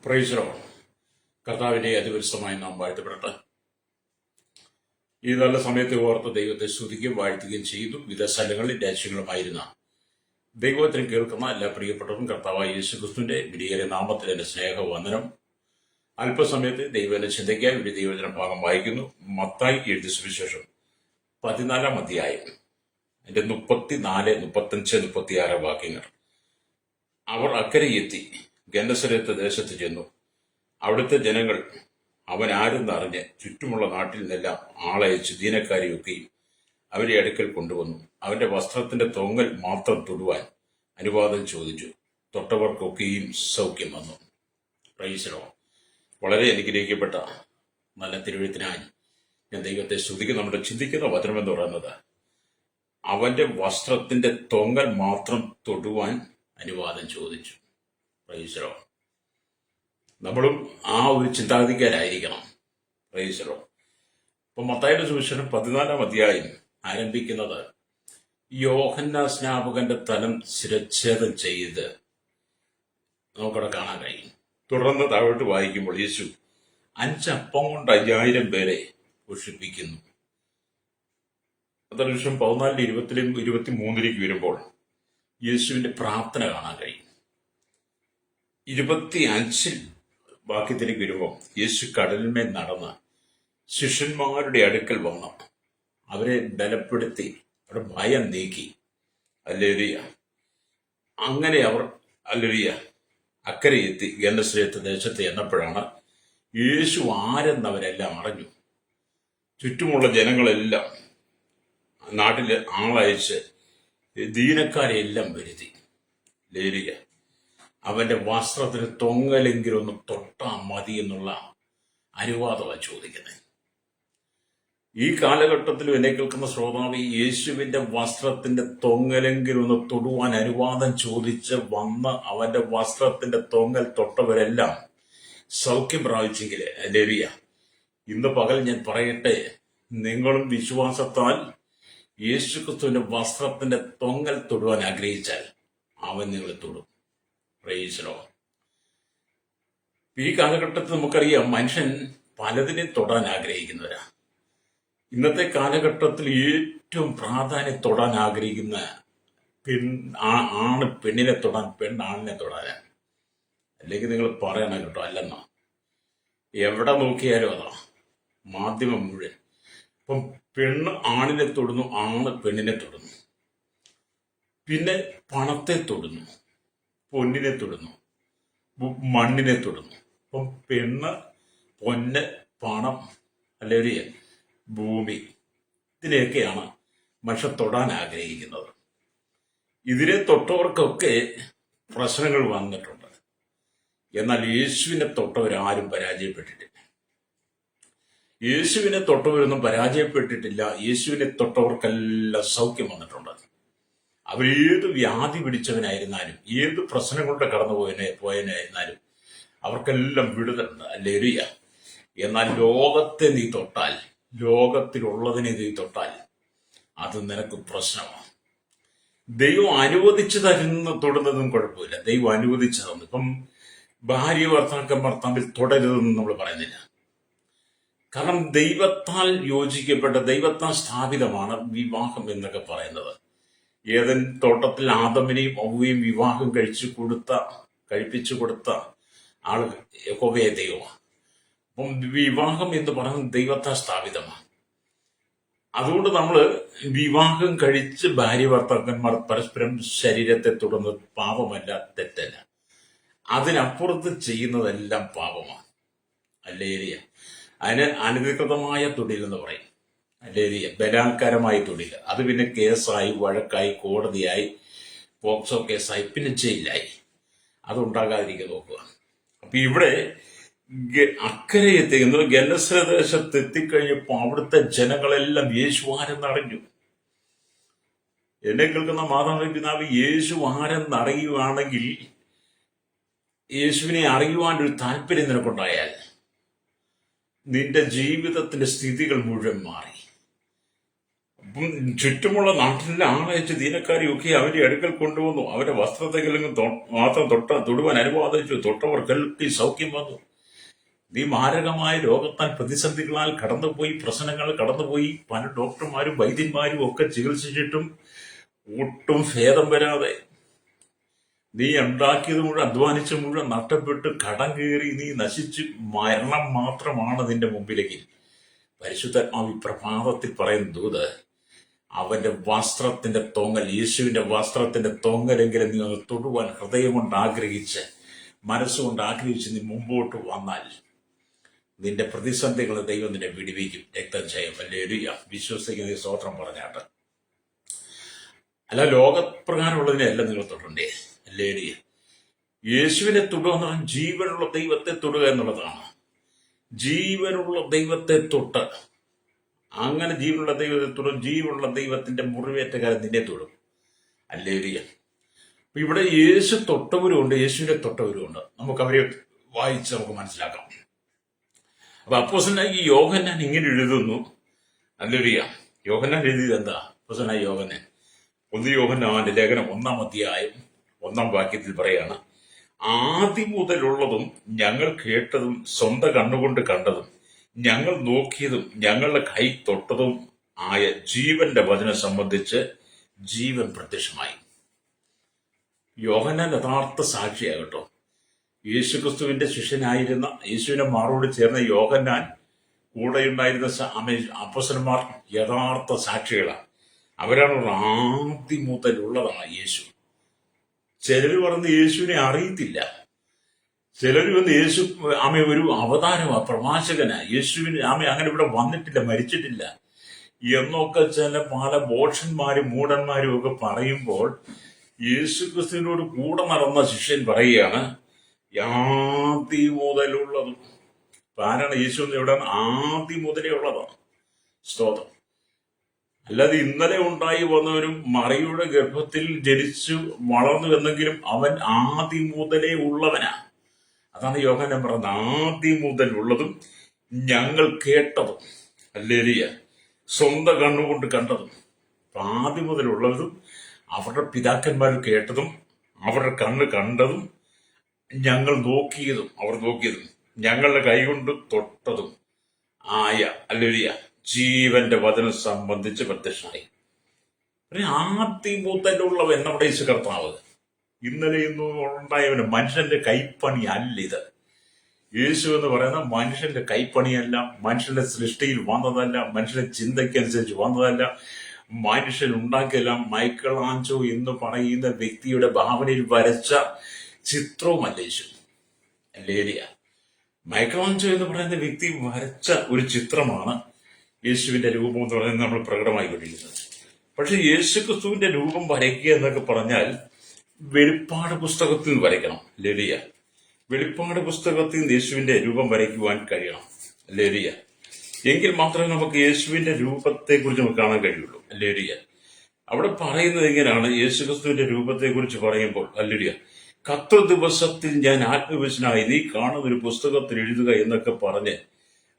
Price the Lord. കർത്താവിന്റെ അതിപരിശുദ്ധമായ നാം വാഴ്ത്തപ്പെടട്ടെ. ഈ നല്ല സമയത്തെ ഓർത്ത് ദൈവത്തെ സ്തുതിക്കുകയും വാഴ്ത്തുകയും ചെയ്തു. വിവിധ സ്ഥലങ്ങളിൽ രാജ്യങ്ങളുമായിരുന്ന ദൈവത്തിന് കേൾക്കുന്ന എല്ലാ പ്രിയപ്പെട്ടവർക്കും കർത്താവായ യേശുക്രിസ്തുവിന്റെ വിലയേറിയ നാമത്തിൽ എന്റെ സ്നേഹവന്ദനം. അല്പസമയത്ത് ദൈവന്റെ ചിന്തയ്ക്കായി ഒരു ദൈവവചന ഭാഗം വായിക്കുന്നു. മത്തായി എഴുതിയ സുവിശേഷം 14-ാം അധ്യായം അതിന്റെ 34, 35, 36 വാക്യങ്ങൾ. അവർ അക്കരെ എത്തി ഗന്നസരത്ത് ദേശത്ത് ചെന്നു. അവിടുത്തെ ജനങ്ങൾ അവൻ ആരെന്നറിഞ്ഞ് ചുറ്റുമുള്ള നാട്ടിൽ നിന്നെല്ലാം ആളയച്ച് ദീനക്കാരെയൊക്കെയും അവരെ അടുക്കൽ കൊണ്ടുവന്നു. അവന്റെ വസ്ത്രത്തിന്റെ തൊങ്ങൽ മാത്രം തൊടുവാൻ അനുവാദം ചോദിച്ചു. തൊട്ടവർക്കൊക്കെയും സൗഖ്യം വന്നു. Price the Lord. വളരെ അനുഗ്രഹിക്കപ്പെട്ട നല്ല തിരുവഴുത്തിനായി ഞാൻ ദൈവത്തെ സ്തുതിക്കുന്നു. നമ്മുടെ ചിന്തിക്കുന്ന വചനം എന്ന് പറയുന്നത് അവന്റെ വസ്ത്രത്തിന്റെ തൊങ്ങൽ മാത്രം തൊടുവാൻ അനുവാദം ചോദിച്ചു. Price the Lord. നമ്മളും ആ ഒരു ചിന്താഗതിക്കാരായിരിക്കണം. Price the Lord. ഇപ്പൊ മത്തായിയുടെ സുവിശേഷം 14-ാം അധ്യായം ആരംഭിക്കുന്നത് യോഹന്നാൻ സ്നാപകന്റെ തലം ശിരച്ഛേദം ചെയ്ത് നമുക്കവിടെ കാണാൻ കഴിയും. തുടർന്ന് താഴോട്ട് വായിക്കുമ്പോൾ യേശു 5 അപ്പം കൊണ്ട് 5000 പേരെ പോഷിപ്പിക്കുന്നു. അതേശം 14-ലും 23-ലേക്ക് വരുമ്പോൾ യേശുവിന്റെ പ്രാർത്ഥന കാണാൻ കഴിയും. 25 വാക്യത്തിലേക്ക് വരുമ്പോൾ യേശു കടലിന്മേൽ നടന്ന് ശിഷ്യന്മാരുടെ അടുക്കൽ വന്ന് അവരെ ബലപ്പെടുത്തി അവരുടെ ഭയം നീക്കി. ഹല്ലേലൂയ. അങ്ങനെ അവർ ഹല്ലേലൂയ അക്കരെ എത്തി ഗന്നസരത്ത് ദേശത്ത് എന്നപ്പോഴാണ് യേശു ആരെന്നവരെല്ലാം അറിഞ്ഞു. ചുറ്റുമുള്ള ജനങ്ങളെല്ലാം നാട്ടിലെ ആളയച്ച് ദീനക്കാരെയെല്ലാം വരുത്തി. ഹല്ലേലൂയ. അവന്റെ വസ്ത്രത്തിന് തൊങ്ങലെങ്കിലും ഒന്ന് തൊട്ടാ മതി എന്നുള്ള അനുവാദമാണ് ചോദിക്കുന്നത്. ഈ കാലഘട്ടത്തിലും എന്നെ കേൾക്കുന്ന ശ്രോതാവ്, യേശുവിന്റെ വസ്ത്രത്തിന്റെ തൊങ്ങലെങ്കിലും ഒന്ന് തൊടുവാൻ അനുവാദം ചോദിച്ച് വന്ന് അവന്റെ വസ്ത്രത്തിന്റെ തൊങ്ങൽ തൊട്ടവരെല്ലാം സൗഖ്യം പ്രാപിച്ചെങ്കിൽ ഹല്ലേലൂയ. ഇന്ന് പകൽ ഞാൻ പറയട്ടെ, നിങ്ങളും വിശ്വാസത്താൽ യേശുക്രിസ്തുവിന്റെ വസ്ത്രത്തിന്റെ തൊങ്ങൽ തൊടുവാൻ ആഗ്രഹിച്ചാൽ അവൻ നിങ്ങളെ തൊടും. Praise the Lord. ഈ കാലഘട്ടത്തിൽ നമുക്കറിയാം, മനുഷ്യൻ പലതിനെ തൊടാൻ ആഗ്രഹിക്കുന്നവരാ. ഇന്നത്തെ കാലഘട്ടത്തിൽ ഏറ്റവും പ്രാധാന്യം തൊടാൻ ആഗ്രഹിക്കുന്ന ആണ് പെണ്ണിനെ തൊടാൻ, പെണ്ണാണിനെ തൊടാനാണ്. അല്ലെങ്കിൽ നിങ്ങൾ പറയണം കേട്ടോ, അല്ലെന്നാ. എവിടെ നോക്കിയാലും അതാ മാധ്യമം മുഴുവൻ. ഇപ്പം പെണ്ണ് ആണിനെ തൊടുന്നു, ആണ് പെണ്ണിനെ തൊടുന്നു. പിന്നെ പണത്തെ തൊടുന്നു, പൊന്നിനെ തൊടുന്നു, മണ്ണിനെ തൊടുന്നു. അപ്പം പെണ്ണ്, പൊന്ന്, പണം, അല്ലെങ്കിൽ ഭൂമി, ഇതിനെയൊക്കെയാണ് മനുഷ്യൻ തൊടാൻ ആഗ്രഹിക്കുന്നത്. ഇതിനെ തൊട്ടവർക്കൊക്കെ പ്രശ്നങ്ങൾ വന്നിട്ടുണ്ട്. എന്നാൽ യേശുവിനെ തൊട്ടവരാരും പരാജയപ്പെട്ടിട്ടില്ല. യേശുവിനെ തൊട്ടവരൊന്നും പരാജയപ്പെട്ടിട്ടില്ല. യേശുവിനെ തൊട്ടവർക്കെല്ലാം സൗഖ്യം വന്നിട്ടുണ്ട്. അവരേത് വ്യാധി പിടിച്ചവനായിരുന്നാലും, ഏത് പ്രശ്നങ്ങളുടെ കടന്നു പോയവനായിരുന്നാലും അവർക്കെല്ലാം വിടുതലുണ്ട്. ഹല്ലേലൂയ. എന്നാൽ ലോകത്തെ നീ തൊട്ടാൽ, ലോകത്തിലുള്ളതിനെ നീ തൊട്ടാൽ അത് നിനക്ക് പ്രശ്നമാണ്. ദൈവം അനുവദിച്ചു തരുന്ന തൊടുന്നതും കുഴപ്പമില്ല. ദൈവം അനുവദിച്ചു തന്നു. ഇപ്പം ഭാര്യ ഭർത്താക്കന്മാർ തമ്മിൽ തുടരുതെന്ന് നമ്മൾ പറയുന്നില്ല. കാരണം ദൈവത്താൽ യോജിക്കപ്പെട്ട, ദൈവത്താൽ സ്ഥാപിതമാണ് വിവാഹം എന്നൊക്കെ പറയുന്നത്. ഏതൻ തോട്ടത്തിൽ ആദമിനെയും ഹവ്വയും വിവാഹം കഴിപ്പിച്ചു കൊടുത്ത ആള് യഹോവയെ ദൈവമാണ്. അപ്പം വിവാഹം എന്ന് പറയുന്നത് ദൈവത്താൽ സ്ഥാപിതമാണ്. അതുകൊണ്ട് നമ്മൾ വിവാഹം കഴിച്ച് ഭാര്യ ഭർത്താക്കന്മാർ പരസ്പരം ശരീരത്തെ തുടർന്ന് പാപമല്ല, തെറ്റല്ല. അതിനപ്പുറത്ത് ചെയ്യുന്നതെല്ലാം പാപമാണ്. ഹല്ലേലൂയ. അതിന് അനധികൃതമായ തൊഴിൽ എന്ന് പറയും. ഹല്ലേലൂയ. ബലാത്കാരമായി തൊഴിൽ, അത് പിന്നെ കേസായി, വഴക്കായി, കോടതിയായി, പോക്സോ കേസായി, പിന്നെ ജയിലായി. അതുണ്ടാകാതിരിക്കാൻ നോക്കുക. അപ്പൊ ഇവിടെ അക്കരെ എത്തിക്കുന്നത് ഗന്നസരദേശത്ത് എത്തിക്കഴിഞ്ഞപ്പോ അവിടുത്തെ ജനങ്ങളെല്ലാം യേശു ആരെന്നറിഞ്ഞു. എന്നെ കേൾക്കുന്ന മാതാപിതാവ്, യേശു ആരെന്നറിയുകയാണെങ്കിൽ, യേശുവിനെ അറിയുവാനൊരു താല്പര്യം നിനക്കുണ്ടായാൽ നിന്റെ ജീവിതത്തിന്റെ സ്ഥിതികൾ മുഴുവൻ മാറി. ചുറ്റുമുള്ള നാട്ടിലെ ആളയച്ച് ദീനക്കാരെയൊക്കെ അവന്റെ അടുക്കൽ കൊണ്ടുവന്നു. അവന്റെ വസ്ത്രത്തെങ്കിലും മാത്രം തൊടുവാൻ അനുവാദിച്ചു. തൊട്ടവർക്കെല്ലാം സൗഖ്യം വന്നു. ഈ മാരകമായ രോഗത്താൽ പ്രതിസന്ധികളാൽ കടന്നുപോയി, പ്രശ്നങ്ങൾ കടന്നുപോയി, പല ഡോക്ടർമാരും വൈദ്യന്മാരും ഒക്കെ ചികിത്സിച്ചിട്ടും ഒട്ടും ഭേദം വരാതെ നീ ഉണ്ടാക്കിയത് മുഴുവൻ, അധ്വാനിച്ച മുഴുവൻ നഷ്ടപ്പെട്ട് കടം കയറി നീ നശിച്ച് മരണം മാത്രമാണ് നിന്റെ മുമ്പിലേക്ക്. പരിശുദ്ധാത്മാവ് പ്രഭാതത്തിൽ പറയുന്ന ദൂത്, അവന്റെ വസ്ത്രത്തിന്റെ തൊങ്ങൽ, യേശുവിന്റെ വസ്ത്രത്തിന്റെ തൊങ്ങലെങ്കിലും നീ ഒന്ന് തൊടുവാൻ ഹൃദയം കൊണ്ട് ആഗ്രഹിച്ച്, മനസ്സുകൊണ്ട് ആഗ്രഹിച്ച് നീ മുമ്പോട്ട് വന്നാൽ നിന്റെ പ്രതിസന്ധികൾ ദൈവം നിന്നെ വിടുവിക്കും. രക്തം ചെയ്യും. ഹല്ലേലൂയ. വിശ്വസിക്കുന്ന സ്തോത്രം പറഞ്ഞാട്ട്. അല്ല, ലോകപ്രകാരമുള്ളതിനെല്ലാം നിങ്ങൾ തൊടണ്ടേ. ഹല്ലേലൂയ. യേശുവിനെ തൊടുക എന്ന് പറഞ്ഞാൽ ജീവനുള്ള ദൈവത്തെ തൊടുക എന്നുള്ളതാണ്. ജീവനുള്ള ദൈവത്തെ തൊട്ട്, അങ്ങനെ ജീവനുള്ള ദൈവത്തെ തൊടും. ജീവനുള്ള ദൈവത്തിന്റെ മുറിവേറ്റകാലം നിന്നെ തൊടും. ഹല്ലേലൂയ. ഇവിടെ യേശു തൊട്ടവരുമുണ്ട്, യേശുവിനെ തൊട്ടവരുമുണ്ട്. നമുക്ക് അവരെ വായിച്ച് നമുക്ക് മനസ്സിലാക്കാം. അപ്പൊ അപ്പോസ്തലനായ ഈ യോഹന്നാൻ ഇങ്ങനെ എഴുതുന്നു. ഹല്ലേലൂയ. യോഹന്നാൻ എഴുതിയത് എന്താ? അപ്പോസ്തലനായ യോഹന്നാൻ 1 യോഹന്നാന്റെ ലേഖനം 1-ാം അധ്യായം 1-ാം വാക്യത്തിൽ പറയാണ്, ആദ്യം മുതലുള്ളതും ഞങ്ങൾ കേട്ടതും സ്വന്തം കണ്ണുകൊണ്ട് കണ്ടതും ഞങ്ങൾ നോക്കിയതും ഞങ്ങളുടെ കൈ തൊട്ടതും ആയ ജീവന്റെ വചനം സംബന്ധിച്ച് ജീവൻ പ്രത്യക്ഷമായി. യോഹന്നാൻ യഥാർത്ഥ സാക്ഷിയാകട്ടോ. യേശുക്രിസ്തുവിന്റെ ശിഷ്യനായിരുന്ന, യേശുവിനെ മാറോട് ചേർന്ന യോഹന്നാൻ, കൂടെയുണ്ടായിരുന്ന അപ്പോസ്തലന്മാർ യഥാർത്ഥ സാക്ഷികളാണ്. അവരാണ് ആദ്യം മുതലുള്ളതാണ് യേശു. ചിലർ പറഞ്ഞ് യേശുവിനെ അറിയത്തില്ല. ചിലർ വന്ന് യേശു ഒരു അവതാരമാണ്, പ്രവാചകനാ, യേശുവിന് അങ്ങനെ ഇവിടെ വന്നിട്ടില്ല, മരിച്ചിട്ടില്ല എന്നൊക്കെ ചില പല ബോഷന്മാരും മൂഢന്മാരും ഒക്കെ പറയുമ്പോൾ യേശു ക്രിസ്തുവിനോട് കൂടെ നടന്ന ശിഷ്യൻ പറയുകയാണ്, ആദ്യം മുതലുള്ളതും. ആരാണ് യേശു? ഇവിടെ ആദ്യം മുതലേ ഉള്ളതാണ്. സ്തോത്രം. അല്ലാതെ ഇന്നലെ ഉണ്ടായി വന്നവരും മറിയുടെ ഗർഭത്തിൽ ജനിച്ചു വളർന്നു എന്നെങ്കിലും അവൻ ആദ്യം മുതലേ ഉള്ളവനാ. അതാണ് യോഹന്നാൻ പറഞ്ഞത്, ആദ്യം മുതൽ ഉള്ളതും ഞങ്ങൾ കേട്ടതും. ഹല്ലേലൂയ. സ്വന്തം കണ്ണുകൊണ്ട് കണ്ടതും. ആദ്യം മുതലുള്ളതും അവരുടെ പിതാക്കന്മാർ കേട്ടതും അവരുടെ കണ്ണ് കണ്ടതും ഞങ്ങൾ നോക്കിയതും, അവർ നോക്കിയതും ഞങ്ങളുടെ കൈകൊണ്ട് തൊട്ടതും ആയ, ഹല്ലേലൂയ, ജീവന്റെ വചനം സംബന്ധിച്ച് പ്രത്യക്ഷമായി. ആദ്യം മുതലുള്ളവൻ നമ്മുടെ യേശു കർത്താവ്. ഇന്നലെ ഇന്നും ഉണ്ടായവന് മനുഷ്യന്റെ കൈപ്പണി അല്ല ഇത്. യേശു എന്ന് പറയുന്ന മനുഷ്യന്റെ കൈപ്പണിയല്ല, മനുഷ്യന്റെ സൃഷ്ടിയിൽ വന്നതല്ല, മനുഷ്യന്റെ ചിന്തയ്ക്കനുസരിച്ച് വന്നതല്ല, മനുഷ്യൻ ഉണ്ടാക്കിയല്ല. മൈക്കിൾ ആഞ്ചോ എന്ന് പറയുന്ന വ്യക്തിയുടെ ഭാവനയിൽ വരച്ച ചിത്രവുമല്ല യേശു. ഹല്ലേലൂയ. മൈക്കിൾ ആഞ്ചോ എന്ന് പറയുന്ന വ്യക്തി വരച്ച ഒരു ചിത്രമാണ് യേശുവിന്റെ രൂപം എന്ന് പറയുന്നത് നമ്മൾ പ്രകടമായി കൊണ്ടിരിക്കുന്നത്. പക്ഷെ യേശു ക്രിസ്തുവിന്റെ രൂപം വരയ്ക്കുക എന്നൊക്കെ പറഞ്ഞാൽ വെളിപ്പാട് പുസ്തകത്തിൽ വരയ്ക്കണം. ഹല്ലേലൂയ. വെളിപ്പാട് പുസ്തകത്തിൽ യേശുവിന്റെ രൂപം വരയ്ക്കുവാൻ കഴിയണം. ഹല്ലേലൂയ. എങ്കിൽ മാത്രമേ നമുക്ക് യേശുവിന്റെ രൂപത്തെ കുറിച്ച് നമുക്ക് കാണാൻ കഴിയുള്ളൂ. ഹല്ലേലൂയ. അവിടെ പറയുന്നത് എങ്ങനെയാണ് യേശു ക്രിസ്തുവിന്റെ രൂപത്തെ കുറിച്ച് പറയുമ്പോൾ? ഹല്ലേലൂയ. കർത്തൃ ദിവസത്തിൽ ഞാൻ ആത്മവിശനായി നീ കാണുന്ന ഒരു പുസ്തകത്തിൽ എഴുതുക എന്നൊക്കെ പറഞ്ഞ്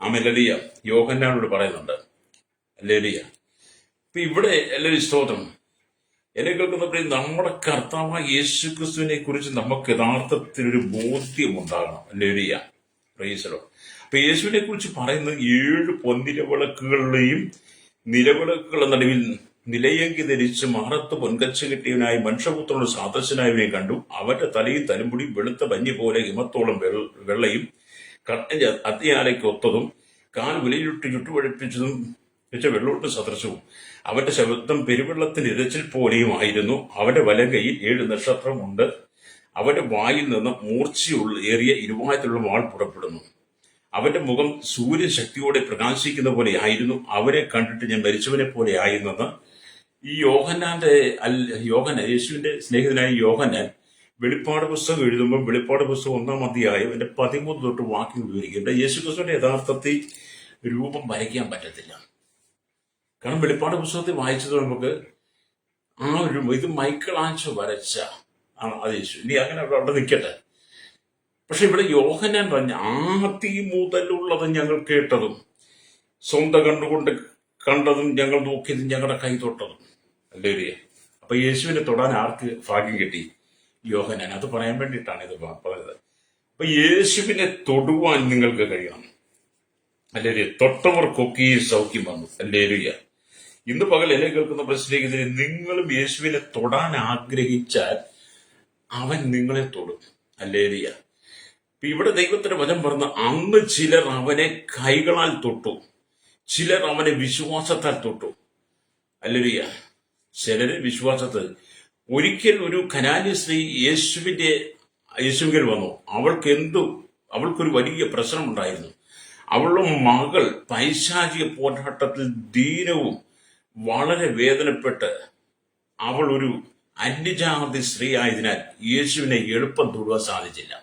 ഹല്ലേലൂയ യോഹന്നാനോട് പറയുന്നുണ്ട്. ഹല്ലേലൂയ. ഇപ്പൊ ഇവിടെ എല്ലാവരും സ്തോത്രം, എന്നെ കേൾക്കുന്നപ്പോൾ നമ്മുടെ കർത്താവായ യേശു ക്രിസ്തുവിനെ കുറിച്ച് നമുക്ക് യഥാർത്ഥത്തിലൊരു ബോധ്യം ഉണ്ടാകണം. ഹല്ലേലൂയ. Price the Lord. അപ്പൊ യേശുവിനെ കുറിച്ച് പറയുന്നത് 7 പൊൻനിലവിളക്കുകളുടെയും നിലവിളക്കുകളുടെ നടുവിൽ നിലയങ്കി ധരിച്ച് മാറത്ത് പൊൻകച്ച കിട്ടിയവനായി മനുഷ്യപുത്രനോട് സാദൃശ്യനായവനെ കണ്ടു. അവന്റെ തലയും തലമുടിയും വെളുത്ത പഞ്ഞി പോലെ ഹിമത്തോളം വെള്ളയും കട്ടഞ്ഞ അത്തിയാലയ്ക്ക് ഒത്തതും കാൽ വിലയിലിട്ട് ചുട്ടുപഴിപ്പിച്ചതും വെച്ച വെള്ളോട്ട് സദൃശവും. അവന്റെ ശബ്ദം പെരുവെള്ളത്തിന് ഇരച്ചിൽ പോലെയും ആയിരുന്നു. അവന്റെ വലങ്കയിൽ 7 നക്ഷത്രമുണ്ട്. അവന്റെ വായിൽ നിന്ന് ഏറിയ ഇരുവായത്തിലുള്ള വാൾ പുറപ്പെടുന്നു. അവന്റെ മുഖം സൂര്യൻ ശക്തിയോടെ പ്രകാശിക്കുന്ന പോലെ ആയിരുന്നു. അവരെ കണ്ടിട്ട് ഞാൻ മരിച്ചവനെ പോലെ ആയിരുന്നെന്ന് ഈ യേശുവിന്റെ സ്നേഹിതനായ യോഹന്നാൻ വെളിപ്പാട് പുസ്തകം എഴുതുമ്പോൾ വെളിപ്പാട് പുസ്തകം 1-ാം അധ്യായം 13 തൊട്ട് വാക്യം വിവരിക്കുന്നുണ്ട്. യേശുക്രിസ്തുവിന്റെ യഥാർത്ഥത്തിൽ രൂപം വരയ്ക്കാൻ പറ്റത്തില്ല. കാരണം വെളിപ്പാട് പുസ്തകത്തിൽ വായിച്ചത് നമുക്ക് ഇത് മൈക്കിൾ ആഞ്ചോ വരച്ച അത് യേശു. ഇനി അങ്ങനെ അവിടെ നിൽക്കട്ടെ. പക്ഷെ ഇവിടെ യോഹന്നാൻ പറഞ്ഞ ആദ്യം മുതലുള്ളത് ഞങ്ങൾ കേട്ടതും സ്വന്തം കണ്ണുകൊണ്ട് കണ്ടതും ഞങ്ങൾ നോക്കിയതും ഞങ്ങളുടെ കൈ തൊട്ടതും. അല്ലേ? അപ്പൊ യേശുവിനെ തൊടാൻ ആർക്ക് ഭാഗ്യം കിട്ടി? യോഹന്നാൻ. അത് പറയാൻ വേണ്ടിയിട്ടാണ് ഇത് പറഞ്ഞത്. അപ്പൊ യേശുവിനെ തൊടുവാൻ നിങ്ങൾക്ക് കഴിയണം. അല്ലേ? തൊട്ടവർക്കൊക്കെ ഈ സൗഖ്യം വന്നു. അല്ലേ? ഇന്ന് പകൽ എന്നെ കേൾക്കുന്ന പ്രശ്നത്തിനെതിരെ നിങ്ങളും യേശുവിനെ തൊടാൻ ആഗ്രഹിച്ചാൽ അവൻ നിങ്ങളെ തൊടും. അല്ലേ? ഇവിടെ ദൈവത്തിന്റെ വചനം പറഞ്ഞ അന്ന് ചിലർ അവനെ കൈകളാൽ തൊട്ടു, ചിലർ അവനെ വിശ്വാസത്താൽ തൊട്ടു. അല്ലേ? ചിലര് വിശ്വാസത്തിൽ. ഒരിക്കൽ ഒരു കനാന്യ സ്ത്രീ യേശുവിൽ വന്നു. അവൾക്കൊരു വലിയ പ്രശ്നമുണ്ടായിരുന്നു. അവളുടെ മകൾ പൈശാചിക പോരാട്ടത്തിൽ ദീനവും വളരെ വേദനപ്പെട്ട് അവൾ ഒരു അന്യജാതി സ്ത്രീ ആയതിനാൽ യേശുവിനെ എളുപ്പം തൊടുവാൻ സാധിച്ചില്ല.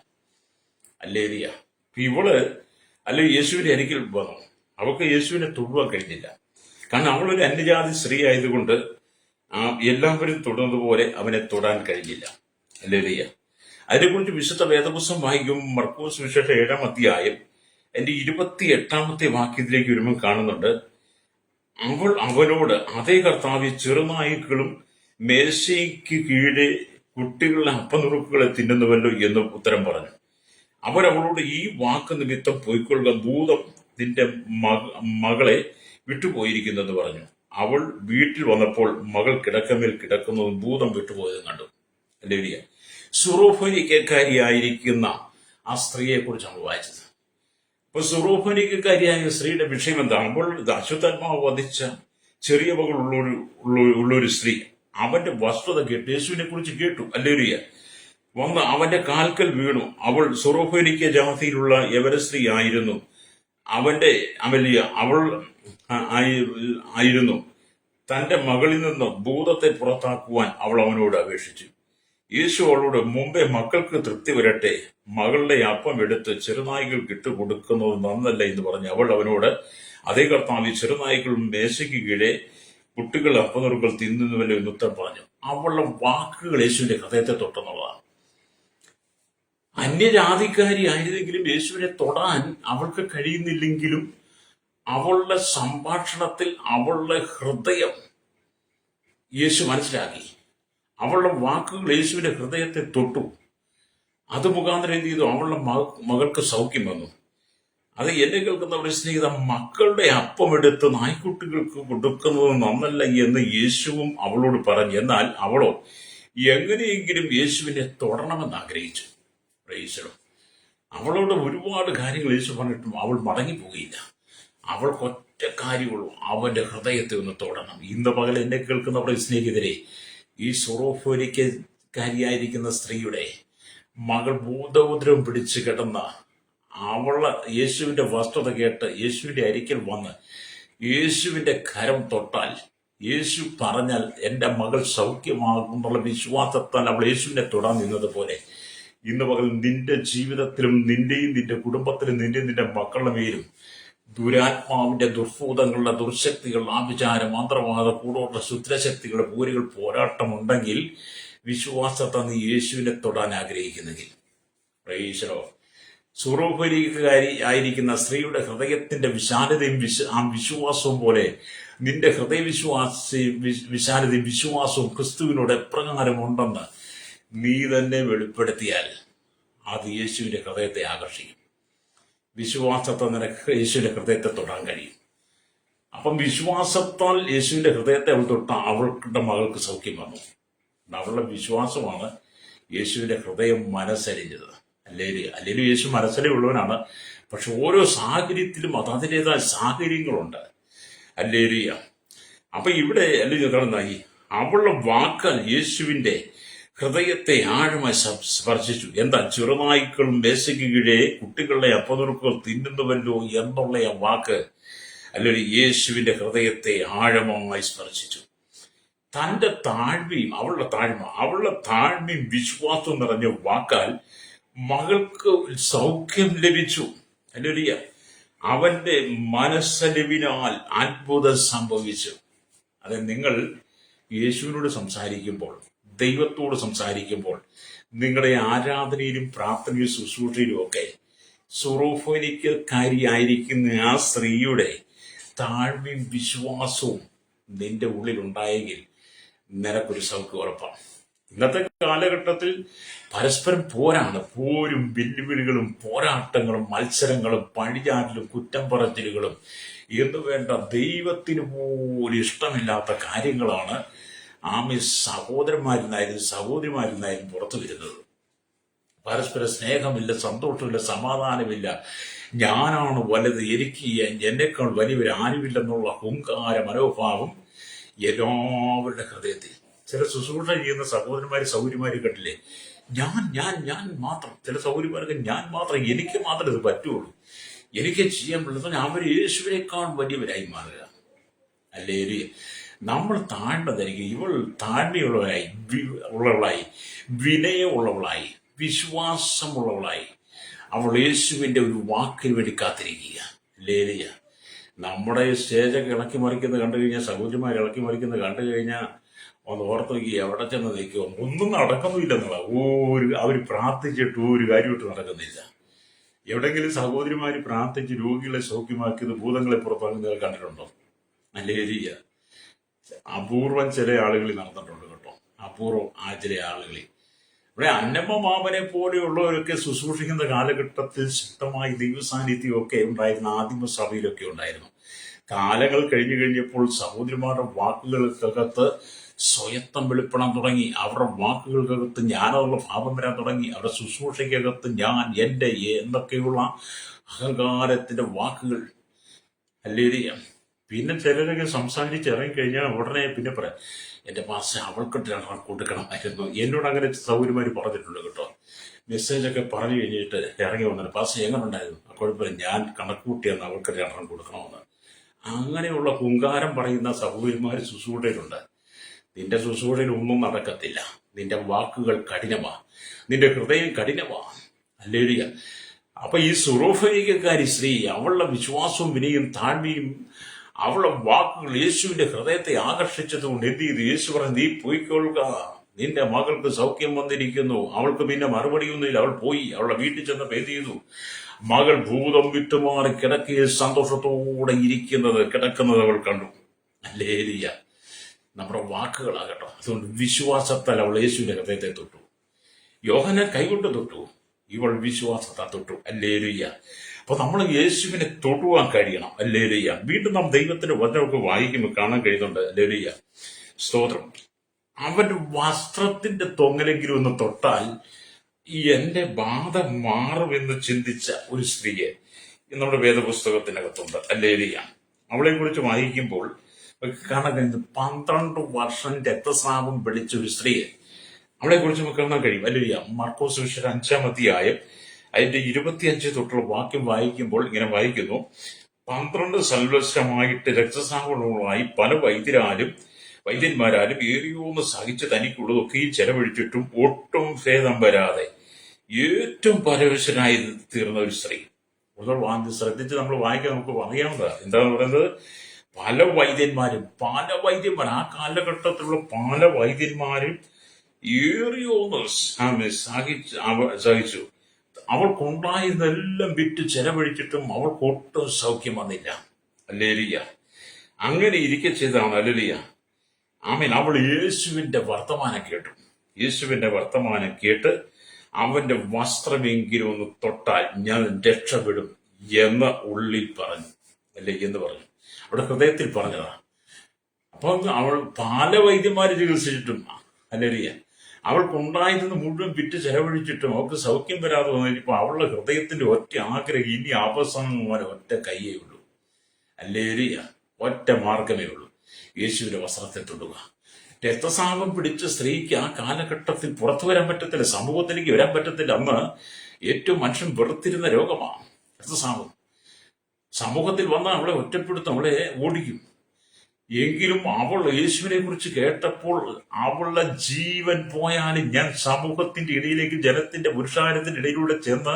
അല്ലേ? ഇവള് യേശുവിന്റെ അരികിൽ വന്നു. അവൾക്ക് യേശുവിനെ തൊടുവാൻ കഴിഞ്ഞില്ല. കാരണം അവളൊരു അന്യജാതി സ്ത്രീ ആയതുകൊണ്ട് എല്ലാവരും തൊടുന്നത് പോലെ അവനെ തൊടാൻ കഴിഞ്ഞില്ല. അല്ലേ? അതിനെക്കുറിച്ച് വിശുദ്ധ വേദപുസ്തകം വായിക്കും. മർക്കോസ് വിശേഷം 7-ാം അധ്യായം എന്റെ 28-ാമത്തെ വാക്യത്തിലേക്ക് വരുമ്പോൾ കാണുന്നുണ്ട്, അവൾ അവനോട്, അതേ കർത്താവേ, ചെറുനായ്ക്കളും മേശയ്ക്ക് കീഴെ കുട്ടികളുടെ അപ്പനുറുക്കുകളെ തിന്നുന്നുവല്ലോ എന്ന് ഉത്തരം പറഞ്ഞു. അവൻ അവളോട്, ഈ വാക്ക് നിമിത്തം പോയിക്കൊള്ളുക, ഭൂതം നിന്റെ മകളെ വിട്ടുപോയിരിക്കുന്നെന്ന് പറഞ്ഞു. അവൾ വീട്ടിൽ വന്നപ്പോൾ മകൾ കിടക്കമേൽ കിടക്കുന്നതും ഭൂതം വിട്ടുപോയതും കണ്ടു. അല്ലേ? സുറോഫനിക്കാരിയായിരിക്കുന്ന ആ സ്ത്രീയെ കുറിച്ചാണ് വായിച്ചത്. അപ്പൊ സുറോഫനിക്കാരിയായ സ്ത്രീയുടെ വിഷയം എന്താണ്? അപ്പോൾ അശുദ്ധാത്മാവ് വധിച്ച ചെറിയ മകൾ ഉള്ളൊരു സ്ത്രീ അവന്റെ വസ്തുത കേട്ട് യേശുവിനെ കുറിച്ച് കേട്ടു. അല്ലേ? വന്ന് അവന്റെ കാൽക്കൽ വീണു. അവൾ സുറോഫനിക്ക ജാതിയിലുള്ള യവനസ്ത്രീ ആയിരുന്നു. അവൾ ആയിരുന്നു. തന്റെ മകളിൽ നിന്ന് ഭൂതത്തെ പുറത്താക്കുവാൻ അവൾ അവനോട് അപേക്ഷിച്ചു. യേശു അവളോട്, മുമ്പേ മക്കൾക്ക് തൃപ്തി വരട്ടെ, മകളുടെ അപ്പം എടുത്ത് ചെറുനായ്ക്കൾക്ക് ഇട്ട് കൊടുക്കുന്നത് നന്നല്ല എന്ന് പറഞ്ഞു. അവൾ അവനോട്, അതേ കർത്താവ്, ചെറുനായ്ക്കൾ മേശയ്ക്ക് കീഴെ കുട്ടികൾ അപ്പനുറുക്കൾ തിന്നുന്നുവല്ലോ എന്ന് ഉത്തരം പറഞ്ഞു. അവളുടെ വാക്കുകൾ യേശുവിന്റെ ഹൃദയത്തെ തൊട്ടെന്നുള്ളതാണ്. അന്യജാതിക്കാരി ആയിരുന്നെങ്കിലും യേശുവിനെ തൊടാൻ അവൾക്ക് കഴിയുന്നില്ലെങ്കിലും അവളുടെ സംഭാഷണത്തിൽ അവളുടെ ഹൃദയം യേശു മനസ്സിലാക്കി. അവളുടെ വാക്കുകൾ യേശുവിന്റെ ഹൃദയത്തെ തൊട്ടു. അത് മുഖാന്തരം എന്ത് ചെയ്തു? അവളുടെ മകൾക്ക് സൗഖ്യം വന്നു. അത് എന്നെ കേൾക്കുന്ന ഒരു സ്നേഹിത, മക്കളുടെ അപ്പം എടുത്ത് നായ്ക്കുട്ടികൾക്ക് കൊടുക്കുന്നത് നന്നല്ല എന്ന് യേശുവും അവളോട് പറഞ്ഞു. എന്നാൽ അവളോ എങ്ങനെയെങ്കിലും യേശുവിനെ തൊടണമെന്ന് ആഗ്രഹിച്ചു. അവളോട് ഒരുപാട് കാര്യങ്ങൾ യേശു പറഞ്ഞിട്ടും അവൾ മടങ്ങിപ്പോകുകയില്ല. അവൾക്ക് ഒറ്റ കാര്യമുള്ളൂ, അവന്റെ ഹൃദയത്തെ ഒന്ന് തൊടണം. ഇന്ന് പകൽ എന്നെ കേൾക്കുന്നവരുടെ സ്നേഹിതരെ, ഈ സുറോഫോനിക്കാരിയായിരിക്കുന്ന സ്ത്രീയുടെ മകൾ ഭൂതോദ്രവം പിടിച്ചു കിടന്ന അവളെ യേശുവിന്റെ വസ്തുത കേട്ട് യേശുവിന്റെ അരികിൽ വന്ന് യേശുവിന്റെ കരം തൊട്ടാൽ, യേശു പറഞ്ഞാൽ എന്റെ മകൾ സൗഖ്യമാകുന്നുള്ള വിശ്വാസത്താൽ അവൾ യേശുവിനെ തൊടാൻ നിന്നതുപോലെ ഇന്ന് പകൽ നിന്റെ ജീവിതത്തിലും നിന്റെയും നിന്റെ കുടുംബത്തിലും നിന്റെ മക്കളുടെ മേലും ദുരാത്മാവിന്റെ ദുർഭൂതങ്ങളുടെ ദുർശക്തികൾ, ആഭിചാര, മന്ത്രവാദ, കൂടോട്ട ശുദ്രശക്തികളുടെ പൂരികൾ പോരാട്ടമുണ്ടെങ്കിൽ വിശ്വാസത്തെ നീ യേശുവിനെ തൊടാൻ ആഗ്രഹിക്കുന്നെങ്കിൽ, പ്രൈസലോ, സുറോഫനിക്കാരി ആയിരിക്കുന്ന സ്ത്രീയുടെ ഹൃദയത്തിന്റെ വിശാലതയും ആ വിശ്വാസവും പോലെ നിന്റെ വിശാലതയും വിശ്വാസവും ക്രിസ്തുവിനോട് എപ്രകാരം ഉണ്ടെന്ന് നീ തന്നെ വെളിപ്പെടുത്തിയാൽ അത് യേശുവിന്റെ ഹൃദയത്തെ ആകർഷിക്കും. വിശ്വാസത്തെ നിനക്ക് യേശുവിന്റെ ഹൃദയത്തെ തൊടാൻ കഴിയും. അപ്പം വിശ്വാസത്താൽ യേശുവിന്റെ ഹൃദയത്തെ അവൾ തൊട്ട അവളുടെ മകൾക്ക് സൗഖ്യം വന്നു. അവളുടെ വിശ്വാസമാണ് യേശുവിന്റെ ഹൃദയം മനസ്സരിഞ്ഞത്. അല്ലേലും യേശു മനസ്സലിയുള്ളവനാണ്. പക്ഷെ ഓരോ സാഹചര്യത്തിലും അതിൻ്റെതായ സാഹചര്യങ്ങളുണ്ട്. അല്ലേലിയ. അപ്പൊ ഇവിടെ കാണുന്ന അവളുടെ വാക്കാൽ യേശുവിന്റെ ഹൃദയത്തെ ആഴമായി സ്പർശിച്ചു. എന്താ? ചെറുനായ്ക്കളും മേശയ്ക്ക് കീഴെ കുട്ടികളുടെ അപ്പനുറുക്കുകൾ തിന്നുന്നുവല്ലോ എന്നുള്ള ആ വാക്ക് യേശുവിന്റെ ഹൃദയത്തെ ആഴമായി സ്പർശിച്ചു. തന്റെ താഴ്മയും അവളുടെ താഴ്മയും വിശ്വാസവും നിറഞ്ഞ വാക്കാൽ മകൾക്ക് സൗഖ്യം ലഭിച്ചു. അല്ലേലൂയ. അവന്റെ മനസ്സലിവിനാൽ അത്ഭുതം സംഭവിച്ചു. അത് നിങ്ങൾ യേശുവിനോട് സംസാരിക്കുമ്പോൾ, ദൈവത്തോട് സംസാരിക്കുമ്പോൾ, നിങ്ങളുടെ ആരാധനയിലും പ്രാർത്ഥനയിലും ശുശ്രൂഷയിലും ഒക്കെ സുറോഫോനിക്കാരിയായിരിക്കുന്ന ആ സ്ത്രീയുടെ താഴ്മയും വിശ്വാസവും നിന്റെ ഉള്ളിലുണ്ടായെങ്കിൽ നിനക്കൊരു സൗഖ്യം ഉറപ്പാണ്. ഇന്നത്തെ കാലഘട്ടത്തിൽ പരസ്പരം പോരും വെല്ലുവിളികളും പോരാട്ടങ്ങളും മത്സരങ്ങളും പഴിചാരലും കുറ്റം പറച്ചിലുകളും എന്ന് വേണ്ട ദൈവത്തിന് പോലും ഇഷ്ടമില്ലാത്ത കാര്യങ്ങളാണ് സഹോദരന്മാരിൽ സഹോദരിമാരിൽ പുറത്തു വരുന്നത്. പരസ്പര സ്നേഹമില്ല, സന്തോഷമില്ല, സമാധാനമില്ല. ഞാനാണ് വലുത്, എനിക്ക് എന്നെക്കാൾ വലിയവർ ആരുമില്ലെന്നുള്ള അഹങ്കാര മനോഭാവം എല്ലാവരുടെ ഹൃദയത്തിൽ. ചില ശുശ്രൂഷ ചെയ്യുന്ന സഹോദരന്മാര് കണ്ടില്ലേ, ഞാൻ മാത്രം. ചില സഹോദരിമാർക്ക് ഞാൻ മാത്രം, എനിക്ക് മാത്രമേ ഇത് പറ്റുള്ളൂ, എനിക്ക് ചെയ്യാൻ പറ്റുന്നത്. അവർ യേശുവിനേക്കാൾ വലിയവരായി മാറുക. അല്ലേ? നമ്മൾ താഴ്ന്നതായിരിക്കും. ഇവൾ താഴ്മയുള്ളവളായി, വിനയമുള്ളവളായി, വിശ്വാസമുള്ളവളായി അവൾ യേശുവിന്റെ ഒരു വാക്കിന് വേണ്ടി കാത്തിരിക്കുക. ലേലിയ നമ്മുടെ സ്റ്റേജൊക്കെ ഇളക്കി മറിക്കുന്നത് കണ്ടു കഴിഞ്ഞാൽ, സഹോദരിമാർ ഇളക്കി മറിക്കുന്നത് കണ്ടു കഴിഞ്ഞാൽ ഒന്ന് ഓർത്ത് നോക്കി എവിടെ ചെന്ന് നിൽക്കുക. ഒന്നും നടക്കുന്നില്ലെന്നുള്ള അവർ പ്രാർത്ഥിച്ചിട്ട് ഒരു കാര്യമായിട്ട് നടക്കുന്നില്ല. എവിടെങ്കിലും സഹോദരിമാര് പ്രാർത്ഥിച്ച് രോഗികളെ സൗഖ്യമാക്കിയത്, ഭൂതങ്ങളെ പുറത്താക്കുന്നത് കണ്ടിട്ടുണ്ടോ? ലേലിയ അപൂർവം ചില ആളുകളിൽ നടന്നിട്ടുണ്ട് കേട്ടോ, അപൂർവം ചില ആളുകളിൽ. ഇവിടെ അന്നമ്മ മാമനെ പോലെയുള്ളവരൊക്കെ ശുശ്രൂഷിക്കുന്ന കാലഘട്ടത്തിൽ ശക്തമായി ദൈവസാന്നിധ്യമൊക്കെ ഉണ്ടായിരുന്ന ആദിമസഭയിലൊക്കെ ഉണ്ടായിരുന്നു. കാലങ്ങൾ കഴിഞ്ഞപ്പോൾ സഹോദരിമാരുടെ വാക്കുകൾക്കകത്ത് സ്വയത്തം വെളിപ്പെടാൻ തുടങ്ങി. അവരുടെ വാക്കുകൾക്കകത്ത് ഞാനുള്ള ഭാവം വരാൻ തുടങ്ങി. അവരുടെ ശുശ്രൂഷയ്ക്കകത്ത് ഞാൻ, എൻ്റെ എന്നൊക്കെയുള്ള അഹങ്കാരത്തിന്റെ വാക്കുകൾ. അല്ലേ? പിന്നെ ചിലരൊക്കെ സംസാരിച്ച് ഇറങ്ങിക്കഴിഞ്ഞാൽ ഉടനെ പിന്നെ പറയാം, എൻ്റെ പാസ് അവൾക്കിട്ട് കൊടുക്കണമായിരുന്നു. എന്നോട് അങ്ങനെ സൗകര്യമാര് പറഞ്ഞിട്ടുണ്ട് കേട്ടോ. മെസ്സേജൊക്കെ പറഞ്ഞു കഴിഞ്ഞിട്ട് ഇറങ്ങി വന്നിട്ട്, പാസ് എങ്ങനെ ഉണ്ടായിരുന്നു? കുഴപ്പമില്ല, ഞാൻ കണക്കൂട്ടിയെന്ന് അവൾക്കിട്ട് കൊടുക്കണമെന്ന്. അങ്ങനെയുള്ള ഹുങ്കാരം പറയുന്ന സഹോദരിമാര് ശുശ്രൂഷയിലുണ്ട്. നിന്റെ ശുശ്രൂഷയിൽ ഒന്നും നടക്കത്തില്ല. നിന്റെ വാക്കുകൾ കഠിനമാ, നിന്റെ ഹൃദയം കഠിനമാ. അല്ലേടിയ അപ്പൊ ഈ സുറോഫനികക്കാരി സ്ത്രീ, അവളുടെ വിശ്വാസവും വിനയും താഴ്മയും അവളുടെ വാക്കുകൾ യേശുവിന്റെ ഹൃദയത്തെ ആകർഷിച്ചതുകൊണ്ട് എന്ത് ചെയ്തു? യേശു പറഞ്ഞു, നീ പോയിക്കൊള്ളുക, നിന്റെ മകൾക്ക് സൗഖ്യം വന്നിരിക്കുന്നു. അവൾക്ക് പിന്നെ മറുപടിയൊന്നുമില്ല. അവൾ പോയി അവളുടെ വീട്ടിൽ ചെന്ന് എന്ത് ചെയ്തു? മകൾ ഭൂതം വിട്ടുമാറി കിടക്കയിൽ സന്തോഷത്തോടെ കിടക്കുന്നത് അവൾ കണ്ടു. അല്ലേലിയ നമ്മുടെ വാക്കുകളാകട്ടോ. അതുകൊണ്ട് വിശ്വാസത്താൽ അവൾ യേശുവിന്റെ ഹൃദയത്തെ തൊട്ടു. യോഹന്നാൻ കൈകൊണ്ട് തൊട്ടു, ഇവൾ വിശ്വാസത്താൽ തൊട്ടു. അല്ലേലിയ അപ്പൊ നമ്മൾ യേശുവിനെ തൊടുവാൻ കഴിയണം. അല്ലേലിയ വീണ്ടും നാം ദൈവത്തിന്റെ വചനമൊക്കെ വായിക്കുമ്പോൾ കാണാൻ കഴിയുന്നുണ്ട്. അല്ലേലിയ സ്തോത്രം. അവന്റെ വസ്ത്രത്തിന്റെ തൊങ്ങലെങ്കിലും ഒന്ന് തൊട്ടാൽ എന്റെ ബാധ മാറുമെന്ന് ചിന്തിച്ച ഒരു സ്ത്രീയെ നമ്മുടെ വേദപുസ്തകത്തിനകത്തുണ്ട്. അല്ലേലിയ അവളെ കുറിച്ച് വായിക്കുമ്പോൾ കാണാൻ കഴിയുന്നത് 12 വർഷം രക്തസ്രാവം പിടിച്ച ഒരു സ്ത്രീയെ അവളെ കുറിച്ച് നമുക്ക് കാണാൻ കഴിയും. അല്ലേലിയ മാർക്കോസ് സുവിശേഷം 5-ാം അധ്യായം അതിന്റെ 25 തൊട്ടുള്ള വാക്യം വായിക്കുമ്പോൾ ഇങ്ങനെ വായിക്കുന്നു, 12 സംവത്സരമായിട്ട് രക്തസ്രാവമുള്ളതായി പല വൈദ്യന്മാരാലും ഏറിയോന്ന് സഹിച്ച് തനിക്കുള്ളതൊക്കെ ചെലവഴിച്ചിട്ടും ഒട്ടും ഭേദം വരാതെ ഏറ്റവും പരവശനായി തീർന്ന ഒരു സ്ത്രീ. ശ്രദ്ധിച്ച് നമ്മൾ വായിക്കാൻ നമുക്ക് അറിയാവുന്നതാ. എന്താന്ന് പറയുന്നത്, പല വൈദ്യന്മാരും ആ കാലഘട്ടത്തിലുള്ള പല വൈദ്യന്മാരും ഏറിയോന്ന് സഹിച്ചു. അവൾക്കുണ്ടായിരുന്നെല്ലാം വിറ്റ് ചെലവഴിച്ചിട്ടും അവൾക്ക് ഒട്ടും സൗഖ്യം വന്നില്ല. അല്ലേലിയ അങ്ങനെ ഇരിക്കെ ചെയ്താണ്. അല്ലേലിയ ആമേൻ. അവൾ യേശുവിന്റെ വർത്തമാനം കേട്ട് അവന്റെ വസ്ത്രമെങ്കിലും ഒന്ന് തൊട്ടാൽ ഞാൻ രക്ഷപ്പെടും എന്ന് ഉള്ളിൽ പറഞ്ഞു. അല്ലേ എന്ന് പറഞ്ഞു, അവിടെ ഹൃദയത്തിൽ പറഞ്ഞതാ. അപ്പൊ അവൾ പല വൈദ്യന്മാരെ ചികിത്സിച്ചിട്ടും അല്ലേലിയ അവൾക്കുണ്ടായിരുന്ന മുഴുവൻ വിറ്റ് ചെലവഴിച്ചിട്ടും അവൾക്ക് സൗഖ്യം വരാതെ വന്നിരിക്കും. അവളുടെ ഹൃദയത്തിന്റെ ഒറ്റ ആഗ്രഹം, ഇനി അവസാനം ഒറ്റ കയ്യേ ഉള്ളൂ. അല്ലേലിയ ഒറ്റ മാർഗമേ ഉള്ളൂ, യേശുവിന്റെ വസ്ത്രത്തെ തൊടുക. രക്തസ്രാവം പിടിച്ച സ്ത്രീക്ക് ആ കാലഘട്ടത്തിൽ പുറത്തു വരാൻ പറ്റത്തില്ല, സമൂഹത്തിലേക്ക് വരാൻ പറ്റത്തില്ല. അന്ന് ഏറ്റവും മനുഷ്യൻ വെറുത്തിരുന്ന രോഗമാണ് രക്തസ്രാവം. സമൂഹത്തിൽ വന്നാൽ അവളെ ഒറ്റപ്പെടുത്തും, അവളെ ഓടിക്കും. എങ്കിലും അവൾ യേശുവിനെ കുറിച്ച് കേട്ടപ്പോൾ അവളുടെ ജീവൻ പോയാലും ഞാൻ സമൂഹത്തിന്റെ ഇടയിലേക്ക്, ജനത്തിന്റെ പുരുഷാരത്തിന്റെ ഇടയിലൂടെ ചെന്ന്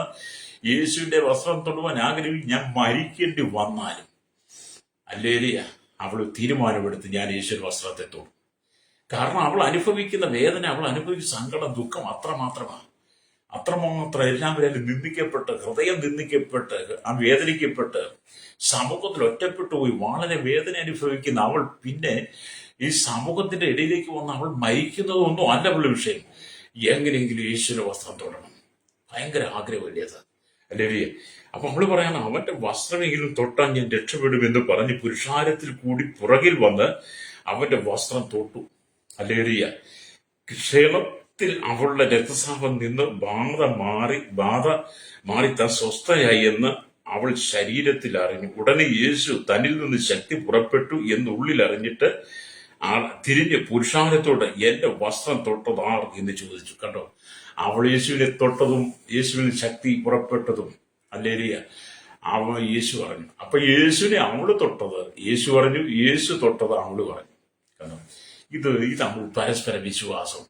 യേശുവിന്റെ വസ്ത്രം തൊടുവാൻ ആഗ്രഹിക്കും, ഞാൻ മരിക്കേണ്ടി വന്നാലും. അല്ലേലിയ അവൾ തീരുമാനമെടുത്ത് ഞാൻ യേശുവിന്റെ വസ്ത്രത്തെ തൊടും. കാരണം അവൾ അനുഭവിക്കുന്ന വേദന, അവൾ അനുഭവിക്കുന്ന സങ്കടം, ദുഃഖം അത്രമാത്രമാണ്. അത്രമാത്രം എല്ലാവരും നിന്ദിക്കപ്പെട്ട്, ഹൃദയം നിന്ദിക്കപ്പെട്ട്, വേദനിക്കപ്പെട്ട്, സമൂഹത്തിൽ ഒറ്റപ്പെട്ടു പോയി വളരെ വേദന അനുഭവിക്കുന്ന അവൾ പിന്നെ ഈ സമൂഹത്തിന്റെ ഇടയിലേക്ക് വന്ന് അവൾ മരിക്കുന്നതൊന്നും അല്ല ഉള്ള വിഷയം. എങ്ങനെയെങ്കിലും യേശുവിന്റെ വസ്ത്രം തൊടണം, ഭയങ്കര ആഗ്രഹമില്ലേത് അല്ലേ? അപ്പൊ അവള് പറയാണ്, അവന്റെ വസ്ത്രമെങ്കിലും തൊട്ടാൽ ഞാൻ രക്ഷപ്പെടുമെന്ന് പറഞ്ഞ് പുരുഷാരത്തിൽ കൂടി പുറകിൽ വന്ന് അവന്റെ വസ്ത്രം തൊട്ടു. അല്ലേറിയ ക്ഷേളത്തിൽ അവളുടെ രക്തസ്രാവം നിന്ന് ബാധ മാറി താൻ സ്വസ്ഥയായി എന്ന് അവൾ ശരീരത്തിൽ അറിഞ്ഞു. ഉടനെ യേശു തന്നിൽ നിന്ന് ശക്തി പുറപ്പെട്ടു എന്നുള്ളിൽ അറിഞ്ഞിട്ട് തിരിഞ്ഞ് പുരുഷാരത്തോട് എന്റെ വസ്ത്രം തൊട്ടതാർ എന്ന് ചോദിച്ചു. കണ്ടോ, അവൾ യേശുവിനെ തൊട്ടതും യേശുവിന് ശക്തി പുറപ്പെട്ടതും അല്ലേരിയ യേശു പറഞ്ഞു. അപ്പൊ യേശുവിനെ അവള് തൊട്ടത് യേശു പറഞ്ഞു, യേശു തൊട്ടത് അവള് പറഞ്ഞു. കണ്ടോ, ഇതാണ് പരസ്പര വിശ്വാസം.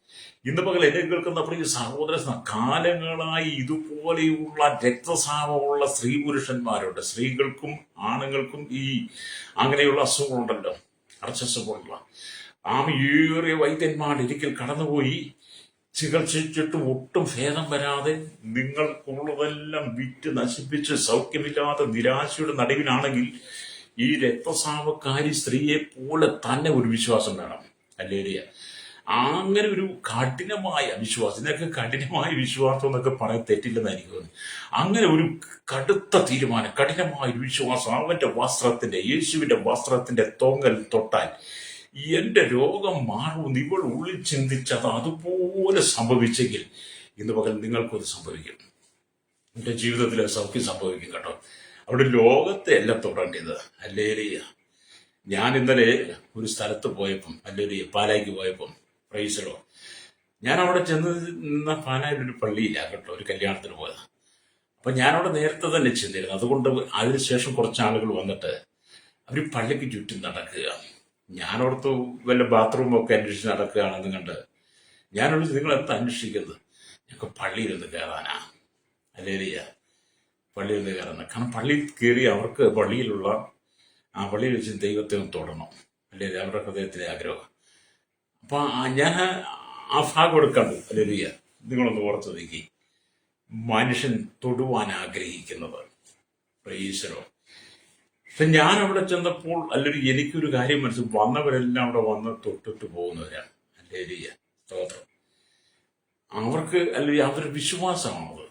ഇന്ന് പകൽ എന്നെ കേൾക്കുന്ന പ്രിയ സഹോദര, കാലങ്ങളായി ഇതുപോലെയുള്ള രക്തസ്രാവമുള്ള സ്ത്രീ പുരുഷന്മാരുണ്ട്. സ്ത്രീകൾക്കും ആണുങ്ങൾക്കും ഈ അങ്ങനെയുള്ള അസുഖങ്ങളുണ്ടല്ലോ, അർച്ചസ് പോലുള്ള ഏറിയ വൈദ്യന്മാർ ഒരിക്കൽ കടന്നുപോയി ചികിത്സിച്ചിട്ടും ഒട്ടും ഭേദം വരാതെ നിങ്ങൾക്കുള്ളതെല്ലാം വിറ്റ് നശിപ്പിച്ച് സൗഖ്യമില്ലാത്ത നിരാശയുടെ നടുവിലാണെങ്കിൽ ഈ രക്തസ്രാവക്കാരി സ്ത്രീയെ പോലെ തന്നെ ഒരു വിശ്വാസം വേണം. അല്ലേരിയ അങ്ങനെ ഒരു കഠിനമായ വിശ്വാസം, ഇതിനൊക്കെ കഠിനമായ വിശ്വാസം എന്നൊക്കെ പറയാൻ തെറ്റില്ലെന്ന് എനിക്ക് തോന്നുന്നു. അങ്ങനെ ഒരു കടുത്ത തീരുമാനം, കഠിനമായ ഒരു വിശ്വാസം, അവന്റെ വസ്ത്രത്തിന്റെ, യേശുവിന്റെ വസ്ത്രത്തിന്റെ തൊങ്ങൽ തൊട്ടാൽ എന്റെ രോഗം മാറും ഇവൾ ഉള്ളിൽ ചിന്തിച്ചത് അതുപോലെ സംഭവിച്ചെങ്കിൽ ഇന്ന് പകൽ നിങ്ങൾക്കത് സംഭവിക്കും. എന്റെ ജീവിതത്തിൽ സൗഖ്യം സംഭവിക്കും. കേട്ടോ, അവിടെ ലോകത്തെ അല്ല തൊടേണ്ടത്. അല്ലേരിയ ഞാൻ ഇന്നലെ ഒരു സ്ഥലത്ത് പോയപ്പം, അല്ലേരിയ പാലായിക്ക് പോയപ്പം, പ്രൈസലോ, ഞാൻ അവിടെ ചെന്ന് നിന്ന പാലായിൽ ഒരു പള്ളിയില്ല കേട്ടോ, ഒരു കല്യാണത്തിന് പോയത്. അപ്പൊ ഞാനവിടെ നേരത്തെ തന്നെ ചെന്നിരുന്നു. അതുകൊണ്ട് അതിനുശേഷം കുറച്ച് ആളുകൾ വന്നിട്ട് അവർ പള്ളിക്ക് ചുറ്റും നടക്കുക. ഞാനോർത്ത് വല്ല ബാത്റൂമൊക്കെ അന്വേഷിച്ച് നടക്കുകയാണെന്ന് കണ്ട് ഞാനോട്, നിങ്ങൾ എന്താ അന്വേഷിക്കുന്നത്? ഞങ്ങൾക്ക് പള്ളിയിൽ നിന്ന് കയറാനാ. അല്ലേരിയ പള്ളിയിൽ നിന്ന് കയറുന്നത്. കാരണം പള്ളിയിൽ കയറി അവർക്ക് പള്ളിയിലുള്ള പള്ളിയിൽ വെച്ച് ദൈവത്തെ ഒന്ന് തൊടണം. അല്ലേ, അവരുടെ ഹൃദയത്തിലെ ആഗ്രഹം. അപ്പൊ ഞാൻ ആ ഭാഗം എടുക്കണ്ടു. അല്ലേരിയ നിങ്ങളൊന്ന് ഓർത്ത് നോക്കി, മനുഷ്യൻ തൊടുവാൻ ആഗ്രഹിക്കുന്നത്. പ്രൈസലോ. പക്ഷെ ഞാൻ അവിടെ ചെന്നപ്പോൾ അല്ലെങ്കിൽ എനിക്കൊരു കാര്യം മനസ്സിൽ വന്നവരെല്ലാം അവിടെ വന്ന് തൊട്ടിട്ട് പോകുന്നവരാണ്. അല്ലേരിയ സ്തോത്രം. അവർക്ക് അല്ലെങ്കിൽ അവരുടെ വിശ്വാസമാണത്.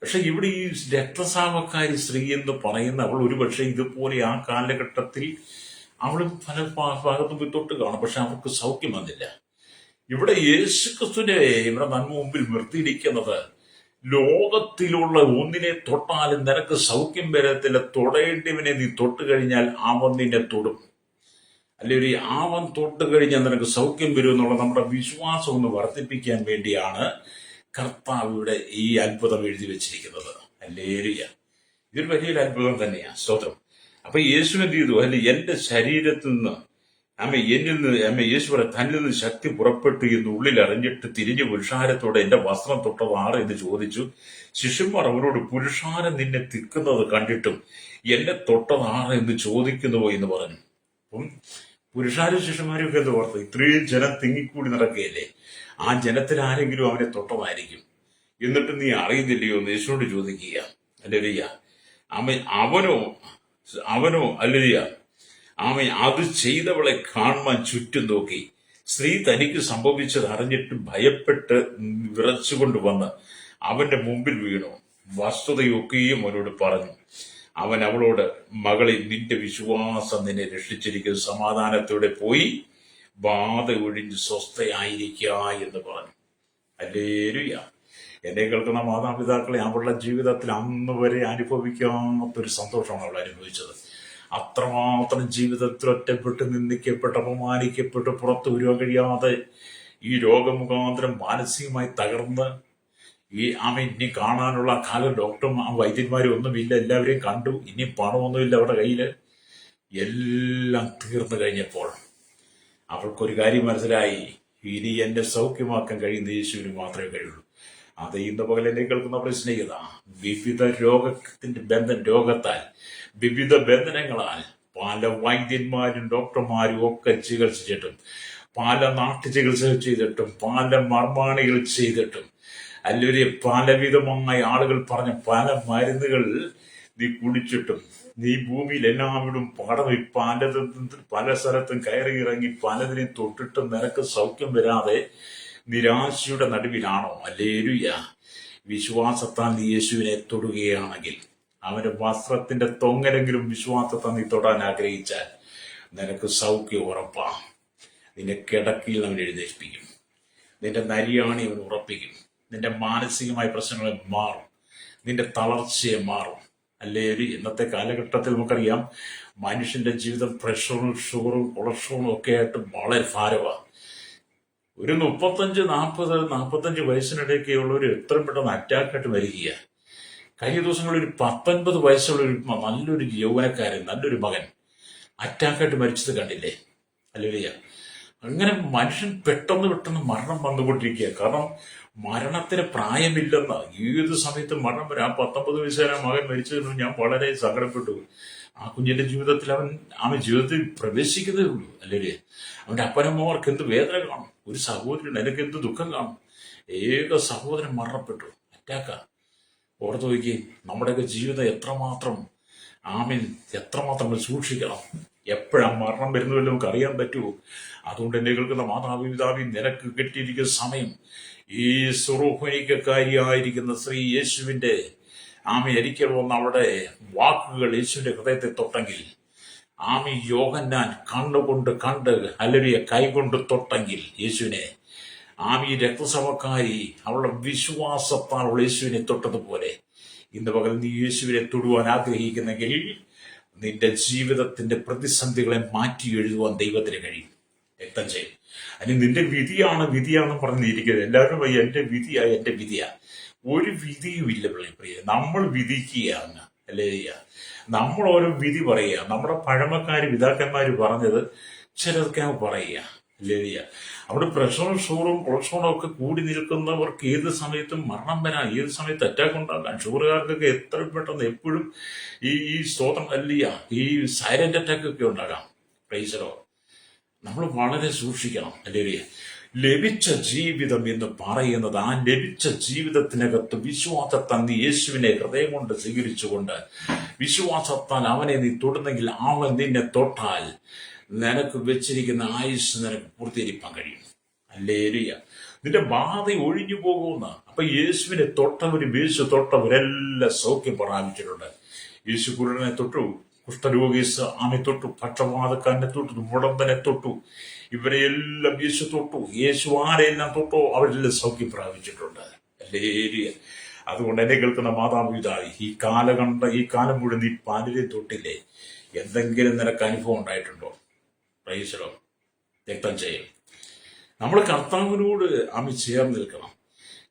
പക്ഷെ ഇവിടെ ഈ രക്തസ്രാവക്കാരി സ്ത്രീ എന്ന് പറയുന്ന അവൾ ഒരുപക്ഷെ ഇതുപോലെ ആ കാലഘട്ടത്തിൽ അവൾ പല ഭാഗത്തും പോയി തൊട്ട് കാണും. പക്ഷെ അവർക്ക് സൗഖ്യം വന്നില്ല. ഇവിടെ യേശുക്രിസ്തുവിനെ ഇവിടെ നന്മ മുമ്പിൽ നിർത്തിയിരിക്കുന്നത്, ലോകത്തിലുള്ള ഒന്നിനെ തൊട്ടാലും നിനക്ക് സൗഖ്യം വരത്തില്ല, തൊടേണ്ടവനെ നീ തൊട്ട് കഴിഞ്ഞാൽ അവൻ നിന്നെ തൊടും. അല്ലെങ്കിൽ അവൻ തൊട്ട് കഴിഞ്ഞാൽ നിനക്ക് സൗഖ്യം വരും എന്നുള്ള നമ്മുടെ വിശ്വാസം ഒന്ന് വർദ്ധിപ്പിക്കാൻ വേണ്ടിയാണ് കർത്താവ് ഇവിടെ ഈ അത്ഭുതം എഴുതി വെച്ചിരിക്കുന്നത്. അല്ലേരിയ ഇതൊരു വലിയൊരു അത്ഭുതം തന്നെയാണ്. സ്തോത്രം. അപ്പൊ യേശു എന്ത് ചെയ്തു? അല്ലെ, എന്റെ ശരീരത്തിൽ നിന്ന് എന്നിൽ നിന്ന് യേശു പറ തന്നിൽ നിന്ന് ശക്തി പുറപ്പെട്ടു എന്ന് ഉള്ളിൽ അറിഞ്ഞിട്ട് തിരിഞ്ഞ് പുരുഷാരത്തോടെ എന്റെ വസ്ത്രം തൊട്ടത് ആറ് എന്ന് ചോദിച്ചു. ശിഷ്യന്മാർ അവരോട്, പുരുഷാരം നിന്നെ തിക്കുന്നത് കണ്ടിട്ടും എന്നെ തൊട്ടത് ആറ് എന്ന് ചോദിക്കുന്നുവോ എന്ന് പറഞ്ഞു. അപ്പം പുരുഷാരും ശിഷ്യന്മാരും ഒക്കെ എന്ത് ഓർത്തു? ഇത്രയും ജനം തിങ്ങിക്കൂടി നടക്കുകയല്ലേ, ആ ജനത്തിൽ ആരെങ്കിലും അവനെ തൊട്ടതായിരിക്കും. എന്നിട്ട് നീ അറിയുന്നില്ലയോ എന്ന് യേശുവിനോട് ചോദിക്കുക. അല്ലേരിയ അവനോ അല്ലേരിയ അത് ചെയ്തവളെ കാണുവാൻ ചുറ്റും നോക്കി. സ്ത്രീ തനിക്ക് സംഭവിച്ചത് അറിഞ്ഞിട്ട് ഭയപ്പെട്ട് വിറച്ചുകൊണ്ട് വന്ന് അവന്റെ മുമ്പിൽ വീണു. വസ്തുതയൊക്കെയും അവനോട് പറഞ്ഞു. അവൻ അവളോട്, മകളെ, നിന്റെ വിശ്വാസം നിന്നെ രക്ഷിച്ചിരിക്കുന്നു, സമാധാനത്തോടെ പോയി ബാധ ഒഴിഞ്ഞ് സ്വസ്ഥയായിരിക്കുക എന്ന് പറഞ്ഞു. ഹല്ലേലൂയ. എന്നെ കേൾക്കുന്ന മാതാപിതാക്കളെ, അവളുടെ ജീവിതത്തിൽ അന്ന് വരെ അനുഭവിക്കാത്തൊരു സന്തോഷമാണ് അവൾ അനുഭവിച്ചത്. അത്രമാത്രം ജീവിതത്തിൽ ഒറ്റപ്പെട്ട്, നിന്ദിക്കപ്പെട്ട്, അപമാനിക്കപ്പെട്ട്, പുറത്തു വരുവാൻ കഴിയാതെ ഈ രോഗമുഖാന്തരം മാനസികമായി തകർന്ന് ഇനി കാണാനുള്ള കാലം ഡോക്ടറും വൈദ്യന്മാരും ഒന്നുമില്ല, എല്ലാവരെയും കണ്ടു, ഇനി പണമൊന്നുമില്ല അവരുടെ കയ്യില്. എല്ലാം തീർന്നു കഴിഞ്ഞപ്പോൾ അവൾക്കൊരു കാര്യം മനസ്സിലായി, ഇനി എന്നെ സൗഖ്യമാക്കാൻ കഴിയുന്ന യേശുവിന് മാത്രമേ കഴിയുള്ളൂ. അത് ഇന്ന് പകൽ എന്നെ കേൾക്കുന്ന നമ്മുടെ സ്നേഹിത, വിവിധ രോഗത്താൽ വിവിധ ബന്ധനങ്ങളാൽ പല വൈദ്യന്മാരും ഡോക്ടർമാരും ഒക്കെ ചികിത്സിച്ചിട്ടും, പല നാട്ടു ചികിത്സ ചെയ്തിട്ടും, പല മർമാണികൾ ചെയ്തിട്ടും, അല്ലെങ്കിൽ പലവിധമായ ആളുകൾ പറഞ്ഞ പല മരുന്നുകൾ നീ കുടിച്ചിട്ടും നീ ഭൂമിയിൽ എല്ലാവരും പടവി പല സ്ഥലത്തും കയറി ഇറങ്ങി പലതിനെയും തൊട്ടിട്ടും നിനക്ക് സൗഖ്യം വരാതെ നിരാശയുടെ നടുവിലാണോ? ഹല്ലേലൂയ. വിശ്വാസത്താൽ നീ യേശുവിനെ തൊടുകയാണെങ്കിൽ, അവന്റെ വസ്ത്രത്തിന്റെ തൊങ്ങലെങ്കിലും വിശ്വാസത്താൽ നീ തൊടാൻ ആഗ്രഹിച്ചാൽ നിനക്ക് സൗഖ്യം ഉറപ്പാ. നിന്റെ കിടക്കയിൽ അവൻ എഴുന്നേൽപ്പിക്കും, നിന്റെ നരിയാണി അവൻ ഉറപ്പിക്കും, നിന്റെ മാനസികമായ പ്രശ്നങ്ങളെ മാറും, നിന്റെ തളർച്ചയെ മാറും. അല്ലേ? ഇന്നത്തെ കാലഘട്ടത്തിൽ നമുക്കറിയാം മനുഷ്യന്റെ ജീവിതം പ്രഷറും ഷുഗറും കൊളസ്ട്രോളും ഒക്കെ ആയിട്ട് വളരെ ഭാരമാണ്. ഒരു 35-40-45 വയസ്സിനിടയ്ക്കുള്ള ഒരു എത്രയും പെട്ടെന്ന് അറ്റാക്കായിട്ട് വരിക. കഴിഞ്ഞ ദിവസങ്ങളിൽ ഒരു 19 വയസ്സുള്ള ഒരു നല്ലൊരു യൗവനക്കാരൻ, നല്ലൊരു മകൻ അറ്റാക്കായിട്ട് മരിച്ചത് കണ്ടില്ലേ? അല്ലേ? അങ്ങനെ മനുഷ്യൻ പെട്ടെന്ന് മരണം വന്നുകൊണ്ടിരിക്കുക. കാരണം മരണത്തിന് പ്രായമില്ലെന്ന്, ഏത് സമയത്തും മരണം വരാം. 19 വയസ്സുകാരൻ മകൻ മരിച്ചതിന് ഞാൻ വളരെ സങ്കടപ്പെട്ടു. ആ കുഞ്ഞിന്റെ ജീവിതത്തിൽ അവൻ ജീവിതത്തിൽ പ്രവേശിക്കുന്നതേ ഉള്ളൂ. അല്ലേ? അവന്റെ അപ്പനമ്മമാർക്ക് എന്ത് വേദന കാണും, ഒരു സഹോദരൻ എനിക്ക് എന്ത് ദുഃഖം കാണും. ഏക സഹോദരൻ മരണപ്പെട്ടു, അറ്റാക്കാ. ഓർത്തു നോക്കി, നമ്മുടെയൊക്കെ ജീവിതം എത്രമാത്രം സൂക്ഷിക്കണം. എപ്പോഴാണ് മരണം വരുന്നതല്ലോ നമുക്ക് അറിയാൻ പറ്റുമോ? അതുകൊണ്ട് എന്നെ കേൾക്കുന്ന മാതാപിതാവി, നിനക്ക് കിട്ടിയിരിക്കുന്ന സമയം ഈ സുറൂഫനിക്കാരിയായിരിക്കുന്ന സ്ത്രീ യേശുവിന്റെ ഒരിക്കൽ വന്ന അവളുടെ വാക്കുകൾ യേശുവിന്റെ ഹൃദയത്തെ തൊട്ടെങ്കിൽ, യോഹന്നാൻ കണ്ണുകൊണ്ട് കണ്ട് ഹല്ലേലൂയ കൈകൊണ്ട് തൊട്ടെങ്കിൽ യേശുവിനെ, രക്തസഭക്കാരി അവളുടെ വിശ്വാസത്താൽ അവൾ യേശുവിനെ തൊട്ടതുപോലെ ഇന്ന് പകൽ നീ യേശുവിനെ തൊടുവാൻ ആഗ്രഹിക്കുന്നെങ്കിൽ നിന്റെ ജീവിതത്തിന്റെ പ്രതിസന്ധികളെ മാറ്റി എഴുതുവാൻ ദൈവത്തിന് കഴിയും. രക്തം ചെയ്യും. അതിന് നിന്റെ വിധിയാണെന്ന് പറഞ്ഞിരിക്കുന്നത്. എല്ലാവരും എന്റെ വിധിയാ. ഒരു വിധിയും ഇല്ല പ്രിയ. നമ്മൾ വിധിക്കുകയാണ്. അല്ലേ? നമ്മൾ ഓരോ വിധി പറയുക. നമ്മുടെ പഴമക്കാര് പിതാക്കന്മാര് പറഞ്ഞത് ചിലർക്ക് പറയുക. അല്ലേ? അവിടെ പ്രഷറും ഷുഗറും കൊളസ്ട്രോളും ഒക്കെ കൂടി നിൽക്കുന്നവർക്ക് ഏത് സമയത്തും മരണം വരാം, ഏത് സമയത്ത് അറ്റാക്ക് ഉണ്ടാകാം. ഷുഗറുകാർക്കൊക്കെ എത്ര പെട്ടെന്ന് എപ്പോഴും ഈ സ്തോത്രം അല്ല, ഈ സൈലന്റ് അറ്റാക്ക് ഒക്കെ ഉണ്ടാകാം. പ്രൈസറോ, നമ്മൾ വളരെ സൂക്ഷിക്കണം. അല്ലേ? ലഭിച്ച ജീവിതം എന്ന് പറയുന്നത്, ആ ലഭിച്ച ജീവിതത്തിനകത്ത് വിശ്വാസത്താൽ നീ യേശുവിനെ ഹൃദയം കൊണ്ട് സ്വീകരിച്ചുകൊണ്ട് വിശ്വാസത്താൽ അവനെ നീ തൊടുന്നെങ്കിൽ, അവൻ നിന്നെ തൊട്ടാൽ നിനക്ക് വെച്ചിരിക്കുന്ന ആയുസ് നിനക്ക് പൂർത്തീകരിക്കാൻ കഴിയും. ഹല്ലേലൂയ. നിന്റെ ബാധ ഒഴിഞ്ഞു പോകുന്ന. അപ്പൊ യേശു തൊട്ടവരെല്ലാം സൗഖ്യം പ്രാപിച്ചിട്ടുണ്ട്. യേശു കുരുടനെ തൊട്ടു, കുഷ്ഠരോഗീസ് തൊട്ടു, പക്ഷപാതക്കാരനെ തൊട്ടു, മുടന്തനെ തൊട്ടു. ഇവരെയെല്ലാം യേശു തൊട്ടു. യേശു ആരെല്ലാം തൊട്ടോ അവരെല്ലാം സൗഖ്യം പ്രാപിച്ചിട്ടുണ്ട്. ഹല്ലേലൂയ. അതുകൊണ്ട് എന്നെ കേൾക്കുന്ന മാതാപിതാവി, ഈ കാലം മുഴുവൻ നീ പലരെയും തൊട്ടില്ലേ? എന്തെങ്കിലും നിനക്ക് അനുഭവം ഉണ്ടായിട്ടുണ്ടോ? പ്രൈസലോ. രക്തം ചെയ്യും. നമ്മൾ കർത്താവിനോട് ചേർന്ന് നിൽക്കണം.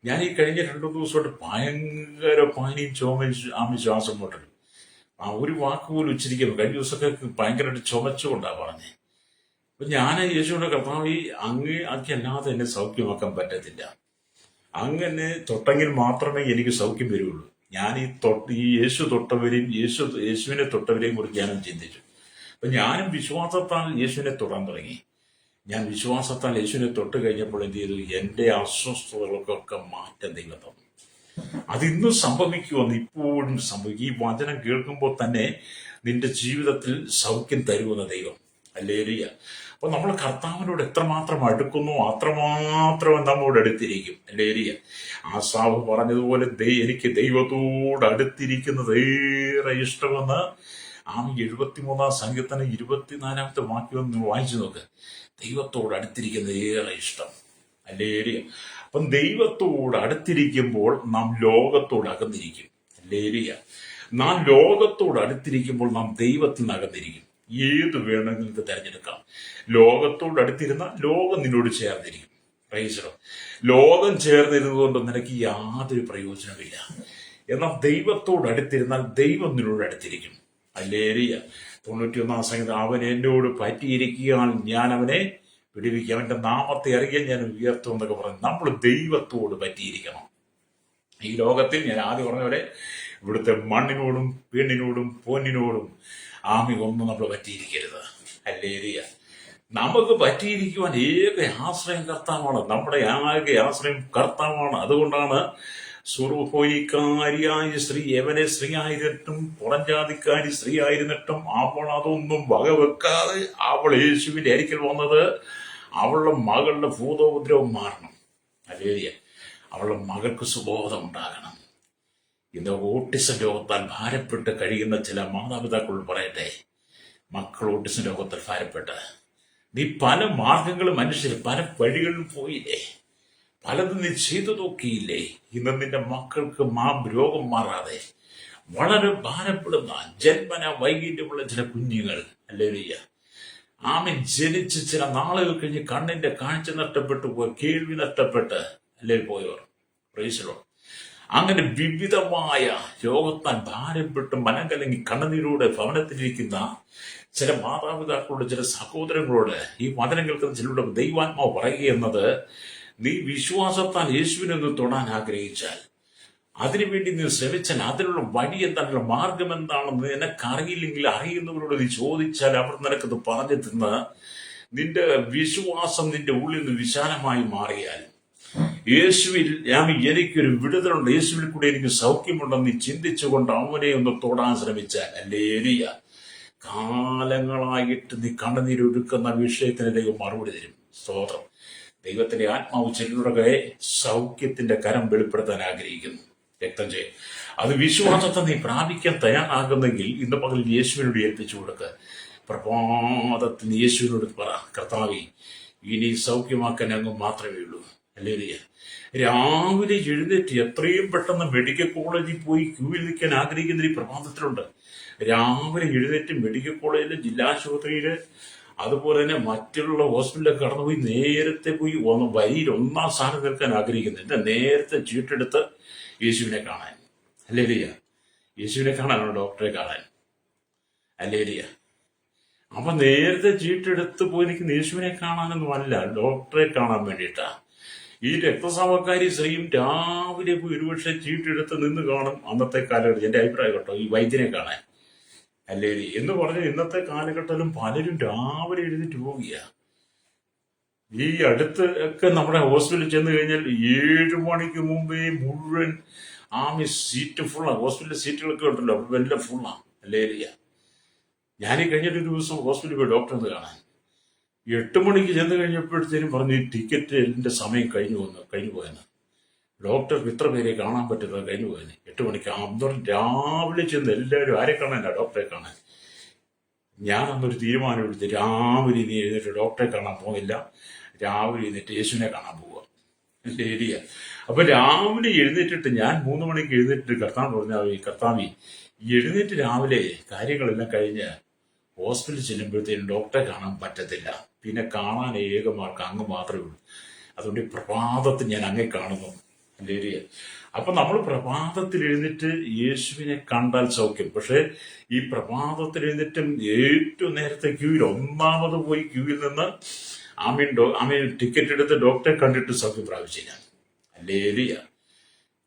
ഞാൻ ഈ കഴിഞ്ഞ 2 ദിവസമായിട്ട് ഭയങ്കര പനിയും ചുമയും ശ്വാസം മുട്ടലും. ഒരു വാക്ക് പോലും ഉച്ചരിക്കുമ്പോൾ കഴിഞ്ഞ ദിവസമൊക്കെ ഭയങ്കരമായിട്ട് ചുമച്ചുകൊണ്ടാണ് പറഞ്ഞത്. അപ്പൊ ഞാൻ യേശുവിന്റെ കർത്താവ്, അല്ലാതെ എന്നെ സൗഖ്യമാക്കാൻ പറ്റത്തില്ല. അങ്ങനെ തൊട്ടെങ്കിൽ മാത്രമേ എനിക്ക് സൗഖ്യം വരുള്ളൂ. ഞാൻ ഈ യേശു തൊട്ടവരെയും യേശുവിനെ തൊട്ടവരെയും കുറിച്ച് ഞാനും ചിന്തിച്ചു. അപ്പൊ ഞാനും വിശ്വാസത്താൽ യേശുവിനെ തൊടാൻ തുടങ്ങി. ഞാൻ വിശ്വാസത്താൽ യേശുവിനെ തൊട്ട് കഴിഞ്ഞപ്പോൾ എന്ത് ചെയ്തു? എന്റെ അസ്വസ്ഥതകൾക്കൊക്കെ മാറ്റം ദൈവം തന്നു. അതിന്നും സംഭവിക്കുമെന്ന് ഇപ്പോഴും സംഭവിക്കും. ഈ വചനം കേൾക്കുമ്പോൾ തന്നെ നിന്റെ ജീവിതത്തിൽ സൗഖ്യം തരുമെന്ന് ദൈവം. ഹല്ലേലൂയ. അപ്പൊ നമ്മൾ കർത്താവിനോട് എത്രമാത്രം അടുക്കുന്നു അത്രമാത്രം നമ്മോട് അടുത്തിരിക്കും. ഹല്ലേലൂയ. ആസാഫ് പറഞ്ഞതുപോലെ എനിക്ക് ദൈവത്തോട് അടുത്തിരിക്കുന്നത് ഏറെ ഇഷ്ടമെന്ന് 73-ാം സങ്കീർത്തനം 24-ാമത്തെ വാക്യം നിങ്ങൾ വായിച്ചു നോക്ക്. ദൈവത്തോട് അടുത്തിരിക്കുന്നത് ഏറെ ഇഷ്ടം. ഹല്ലേലൂയ. അപ്പം ദൈവത്തോട് അടുത്തിരിക്കുമ്പോൾ നാം ലോകത്തോട് അകന്നിരിക്കും. ഹല്ലേലൂയ. നാം ലോകത്തോട് അടുത്തിരിക്കുമ്പോൾ നാം ദൈവത്തിൽ നിന്ന് അകന്നിരിക്കും. ഏത് വേണമെങ്കിലും ഇത് തിരഞ്ഞെടുക്കാം. ലോകത്തോട് അടുത്തിരുന്ന ലോകം നിന്നോട് ചേർന്നിരിക്കും. പ്രൈസറോ. ലോകം ചേർന്നിരുന്നതുകൊണ്ട് നിനക്ക് യാതൊരു പ്രയോജനമില്ല. എന്നാൽ ദൈവത്തോട് അടുത്തിരുന്നാൽ ദൈവം നിന്നോട് അടുത്തിരിക്കും. ഹല്ലേലൂയ. 91-ാം സങ്കീർത്തനം, അവൻ എന്നോട് പറ്റിയിരിക്കുകയാൽ ഞാൻ അവനെ വിടുവിക്കുക, അവന്റെ നാമത്തെ അറിയാൻ ഞാൻ ഉയർത്തും എന്നൊക്കെ പറഞ്ഞു. നമ്മൾ ദൈവത്തോട് പറ്റിയിരിക്കണം. ഈ ലോകത്തിൽ ഞാൻ ആദ്യം പറഞ്ഞവരെ ഇവിടുത്തെ മണ്ണിനോടും പെണ്ണിനോടും പൊന്നിനോടും ഒന്നും നമ്മൾ പറ്റിയിരിക്കരുത്. ഹല്ലേലൂയ. നമുക്ക് പറ്റിയിരിക്കുവാൻ ഏക ആശ്രയം കർത്താവാണ്. നമ്മുടെ ആകെ ആശ്രയം കർത്താവാണ്. അതുകൊണ്ടാണ് സുറുഹോയിക്കാരിയായ സ്ത്രീ, യവനെ സ്ത്രീ ആയിരുന്നിട്ടും പുറംജാതിക്കാരി സ്ത്രീ ആയിരുന്നിട്ടും അവൾ അതൊന്നും വകവെക്കാതെ അവൾ യേശുവിന്റെ അരികിൽ വന്നത്. അവളുടെ മകളുടെ ഭൂതോപദ്രവം മാറണം. അല്ലേ? അവളുടെ മകൾക്ക് സുബോധം ഉണ്ടാകണം. ഇന്ന് ഓട്ടിസം രോഗത്താൽ ഭാരപ്പെട്ട് കഴിയുന്ന ചില മാതാപിതാക്കൾ പറയട്ടെ, മക്കൾ ഓട്ടിസം രോഗത്താൽ ഭാരപ്പെട്ട് നീ പല മാർഗങ്ങളും മനുഷ്യർ പല വഴികളിലും പോയില്ലേ, പലതും നീ ചെയ്തു നോക്കിയില്ലേ? ഇന്ന് നിന്റെ മക്കൾക്ക് രോഗം മാറാതെ വളരെ ഭാരപ്പെടുന്ന ജന്മന വൈകല്യമുള്ള ചില കുഞ്ഞുങ്ങൾ, അല്ലേലൂയ്യ, ആമൻ, ജനിച്ച് ചില നാളുകൾ കഴിഞ്ഞ് കണ്ണിന്റെ കാഴ്ച നഷ്ടപ്പെട്ടു പോയി, കേൾവി നഷ്ടപ്പെട്ട് അല്ലേ പോയവർ. പ്രൈസലോ. അങ്ങനെ വിവിധമായ രോഗത്താൽ ഭാരപ്പെട്ട് മനം കലങ്ങി കണ്ണുനീരോടെ ഭവനത്തിലിരിക്കുന്ന ചില മാതാപിതാക്കളോട്, ചില സഹോദരങ്ങളോട് ഈ വചനം കേൾക്കുന്ന ചിലരുടെ ദൈവാത്മാവ് പറയുന്നത്, നീ വിശ്വാസത്താൽ യേശുവിനൊന്ന് തൊടാൻ ആഗ്രഹിച്ചാൽ, അതിനുവേണ്ടി നീ ശ്രമിച്ചാൽ, അതിനുള്ള വഴി എന്താണുള്ള മാർഗം എന്താണെന്ന് നിനക്കറിയില്ലെങ്കിൽ അറിയുന്നവരോട് നീ ചോദിച്ചാൽ അവർ നിനക്കത് പറഞ്ഞു തന്ന് നിന്റെ വിശ്വാസം നിന്റെ ഉള്ളിൽ നിന്ന് വിശാലമായി മാറിയാൽ, യേശുവിൽ എനിക്കൊരു വിടുതലുണ്ട്, യേശുവിൽ കൂടെ എനിക്ക് സൗഖ്യമുണ്ടെന്ന് നീ ചിന്തിച്ചുകൊണ്ട് അവനെ ഒന്ന് തൊടാൻ ശ്രമിച്ചാൽ, അല്ലേലൂയ, കാലങ്ങളായിട്ട് നീ കണ്ണുനീരൊഴുക്കുന്ന വിഷയത്തിന് ദൈവം മറുപടി തരും. സ്തോത്രം. ദൈവത്തിന്റെ ആത്മാവ് ചിലരുടെ സൗഖ്യത്തിന്റെ കരം വെളിപ്പെടുത്താൻ ആഗ്രഹിക്കുന്നു. രക്തം ചെയ്യും. അത് വിശ്വാസത്തെ നീ പ്രാപിക്കാൻ തയ്യാറാകുന്നെങ്കിൽ ഇന്ന് പകൽ യേശുവിനോട് ഏൽപ്പിച്ചു കൊടുക്കുക. പ്രഭാതത്തിൽ യേശുവിനോട് പറ, കർത്താവേ, ഇനി സൗഖ്യമാക്കാൻ അങ്ങ് മാത്രമേ ഉള്ളൂ. അല്ലേലൂയ. രാവിലെ എഴുന്നേറ്റ് എത്രയും പെട്ടെന്ന് മെഡിക്കൽ കോളേജിൽ പോയി ക്യൂവിൽ നിൽക്കാൻ ആഗ്രഹിക്കുന്ന ഈ പ്രഭാതത്തിലുണ്ട്. രാവിലെ എഴുന്നേറ്റ് മെഡിക്കൽ കോളേജില്, ജില്ലാശുപത്രിയില്, അതുപോലെ തന്നെ മറ്റുള്ള ഹോസ്പിറ്റലിലൊക്കെ കടന്നുപോയി നേരത്തെ പോയി വരിയിൽ ഒന്നാം സ്ഥാനം നിൽക്കാൻ ആഗ്രഹിക്കുന്നില്ല. നേരത്തെ ചീട്ടെടുത്ത് യേശുവിനെ കാണാൻ. അല്ലേലൂയ. യേശുവിനെ കാണാനോ ഡോക്ടറെ കാണാൻ? അല്ലേലൂയ. അപ്പൊ നേരത്തെ ചീട്ടെടുത്ത് പോയി നിൽക്കുന്ന യേശുവിനെ കാണാനൊന്നും അല്ല, ഡോക്ടറെ കാണാൻ വേണ്ടിയിട്ടാ. ഈ രക്തസ്രാവക്കാരി സ്ത്രീയും രാവിലെ പോയി ഒരുപക്ഷെ ചീട്ടെടുത്ത് നിന്ന് കാണും അന്നത്തെ കാലഘട്ടം. എന്റെ അഭിപ്രായം കേട്ടോ, ഈ വൈദ്യനെ കാണാൻ. അല്ലേ എന്ന് പറഞ്ഞ ഇന്നത്തെ കാലഘട്ടത്തിലും പലരും രാവിലെ എഴുന്നേറ്റ് പോവുക. ഈ അടുത്ത് ഒക്കെ നമ്മുടെ ഹോസ്പിറ്റലിൽ ചെന്ന് കഴിഞ്ഞാൽ 7 മണിക്ക് മുമ്പേ മുഴുവൻ സീറ്റ് ഫുള്ളാണ്. ഹോസ്പിറ്റലിൽ സീറ്റുകളൊക്കെ ഉണ്ടല്ലോ, എല്ലാം ഫുള്ളാണ്. അല്ലേ? ഞാൻ ഈ കഴിഞ്ഞൊരു ദിവസം ഹോസ്പിറ്റലിൽ പോയി ഡോക്ടറെ കാണാൻ 8 മണിക്ക് ചെന്ന് കഴിഞ്ഞപ്പോഴത്തേനും പറഞ്ഞു, ഈ ടിക്കറ്റിന്റെ സമയം കഴിഞ്ഞു പോയെന്ന്. ഡോക്ടർക്ക് ഇത്ര പേരെ കാണാൻ പറ്റുന്നത് കഴിഞ്ഞു പോയെന്ന്. 8 മണിക്ക് രാവിലെ ചെന്ന് എല്ലാവരും ആരെ കാണാനില്ല, ഡോക്ടറെ കാണാൻ. ഞാനന്നൊരു തീരുമാനം എടുത്ത്, രാവിലെ നീ എഴുന്നേറ്റ് ഡോക്ടറെ കാണാൻ പോകുന്നില്ല, രാവിലെ എഴുന്നേറ്റ് യേശുവിനെ കാണാൻ പോവുക. ശരിയ. അപ്പൊ രാവിലെ എഴുന്നേറ്റിട്ട് ഞാൻ 3 മണിക്ക് എഴുന്നേറ്റിട്ട് കർത്താവ് പറഞ്ഞാൽ, കർത്താവി, എഴുന്നേറ്റ് രാവിലെ കാര്യങ്ങളെല്ലാം കഴിഞ്ഞ് ഹോസ്പിറ്റലിൽ ചെല്ലുമ്പോഴത്തേനും ഡോക്ടറെ കാണാൻ പറ്റത്തില്ല. പിന്നെ കാണാൻ ഏകമാർക്ക് അങ്ങ് മാത്രമേ ഉള്ളൂ. അതുകൊണ്ട് ഈ പ്രഭാതത്തിൽ ഞാൻ അങ്ങേ കാണുന്നു. അല്ലേ? അപ്പൊ നമ്മൾ പ്രഭാതത്തിൽ എഴുന്നേറ്റ് യേശുവിനെ കണ്ടാൽ സൗഖ്യം. പക്ഷെ ഈ പ്രഭാതത്തിൽ എഴുന്നേറ്റും ഏറ്റവും നേരത്തെ ക്യൂവിൽ ഒന്നാമത് പോയി ക്യൂവിൽ നിന്ന് ആമീൻ ടിക്കറ്റ് എടുത്ത് ഡോക്ടറെ കണ്ടിട്ട് സൗഖ്യം പ്രാപിച്ചില്ല. അല്ലേലിയ.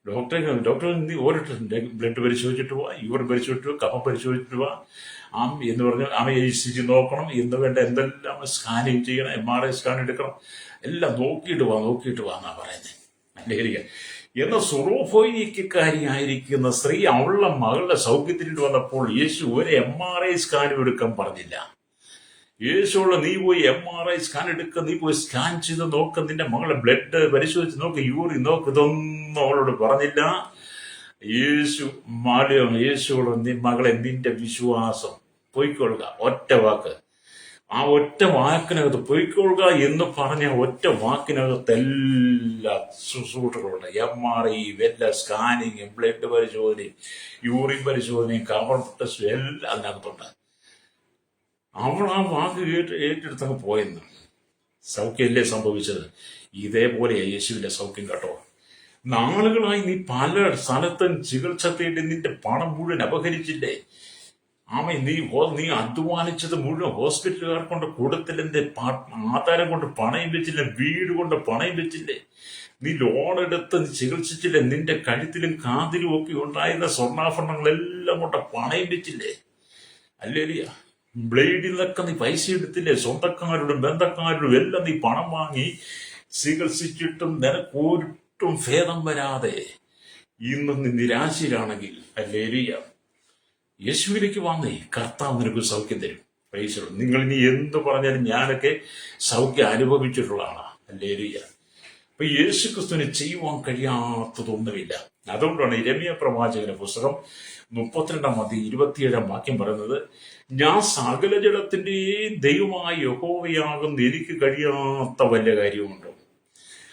ഡോക്ടർ നീ ഓരോരുത്തർ ബ്ലഡ് പരിശോധിച്ചിട്ട് പോവാ, യൂറിൻ പരിശോധിച്ചിട്ട് പോവാ, കഫം പരിശോധിച്ചിട്ട് പോവാ, എന്ന് പറഞ്ഞ് ECG നോക്കണം, എന്ന് വേണ്ട എന്തെല്ലാം സ്കാനിങ് ചെയ്യണം, MRI സ്കാൻ എടുക്കണം, എല്ലാം നോക്കിയിട്ട് വാ എന്നാ പറയുന്നത്. അല്ലേലിയ. എന്ന സുറോഫോയിനിക്കാരിയായിരിക്കുന്ന സ്ത്രീ അവളുടെ മകളുടെ സൗഖ്യത്തിന് വന്നപ്പോൾ യേശു ഒരു MRI സ്കാനും എടുക്കാൻ പറഞ്ഞില്ല. യേശുള്ള നീ പോയി MRI സ്കാൻ എടുക്കുക, നീ പോയി സ്കാൻ ചെയ്ത് നോക്ക്, നിന്റെ മകളെ ബ്ലഡ് പരിശോധിച്ച് നോക്ക്, യൂറിൻ നോക്ക്, ഇതൊന്നും അവളോട് പറഞ്ഞില്ല. യേശുള്ള മകളെ, നിന്റെ വിശ്വാസം പൊയ്ക്കൊള്ളുക, ഒറ്റ വാക്ക്. ആ ഒറ്റ വാക്കിനകത്ത് പൊയ്ക്കൊള്ളുക എന്ന് പറഞ്ഞ ഒറ്റ വാക്കിനകത്ത് എല്ലാ ശുശ്രൂഷകളുണ്ട്. MRI, എല്ലാ സ്കാനിങ്ങും, ബ്ലഡ് പരിശോധനയും, യൂറിൻ പരിശോധനയും, കഫം ടെസ്റ്റും എല്ലാം അതിനകത്തുണ്ട്. അവൾ ആ വാക്ക് ഏറ്റെടുത്തങ്ങ് പോയെന്ന്. സൗഖ്യമല്ലേ സംഭവിച്ചത്? ഇതേപോലെ യേശുവിന്റെ സൗഖ്യം കേട്ടോ. നാളുകളായി നീ പല സ്ഥലത്തും ചികിത്സ തേടി നിന്റെ പണം മുഴുവൻ അപഹരിച്ചില്ലേ? നീ അധ്വാനിച്ചത് മുഴുവൻ ഹോസ്പിറ്റലുകാർ കൊണ്ട് കൊടുത്തില്ലെന്റെ ആധാരം കൊണ്ട് പണയം വെച്ചില്ലേ, വീട് കൊണ്ട് പണയം വെച്ചില്ലേ, നീ ലോൺ എടുത്ത് നീ ചികിത്സിച്ചില്ലേ, നിന്റെ കഴുത്തിലും കാതിലും ഒക്കെ ഉണ്ടായിരുന്ന സ്വർണ്ണാഭരണങ്ങളെല്ലാം കൊണ്ട് പണയം വെച്ചില്ലേ? അല്ലേലിയ. ബ്ലേഡിൽ നിന്നൊക്കെ നീ പൈസ എടുത്തില്ലേ, സ്വന്തക്കാരോടും ബന്ധക്കാരോടും എല്ലാം നീ പണം വാങ്ങി ചികിത്സിച്ചിട്ടും നിനക്കൊട്ടും ഭേദം വരാതെ ഇന്ന് നീ നിരാശയിലാണെങ്കിൽ ഹല്ലേലൂയ, യേശുവിലേക്ക് വാങ്ങി, കർത്താവ് നിനക്ക് സൗഖ്യം തരും. പ്രൈസ്. നിങ്ങൾ ഇനി എന്ത് പറഞ്ഞാലും ഞാനൊക്കെ സൗഖ്യം അനുഭവിച്ചിട്ടുള്ളതാണ്. ഹല്ലേലൂയ. അപ്പൊ യേശു ക്രിസ്തുവിന് ചെയ്യുവാൻ കഴിയാത്തതൊന്നുമില്ല. അതുകൊണ്ടാണ് യിരെമ്യാ പ്രവാചകന്റെ പുസ്തകം 32:27 വാക്യം പറയുന്നത്, ഞാൻ സകല ജഡത്തിന്റെയും ദൈവമായ യഹോവയാകുന്ന എനിക്ക് കഴിയാത്ത വല്ല കാര്യമുണ്ടോ?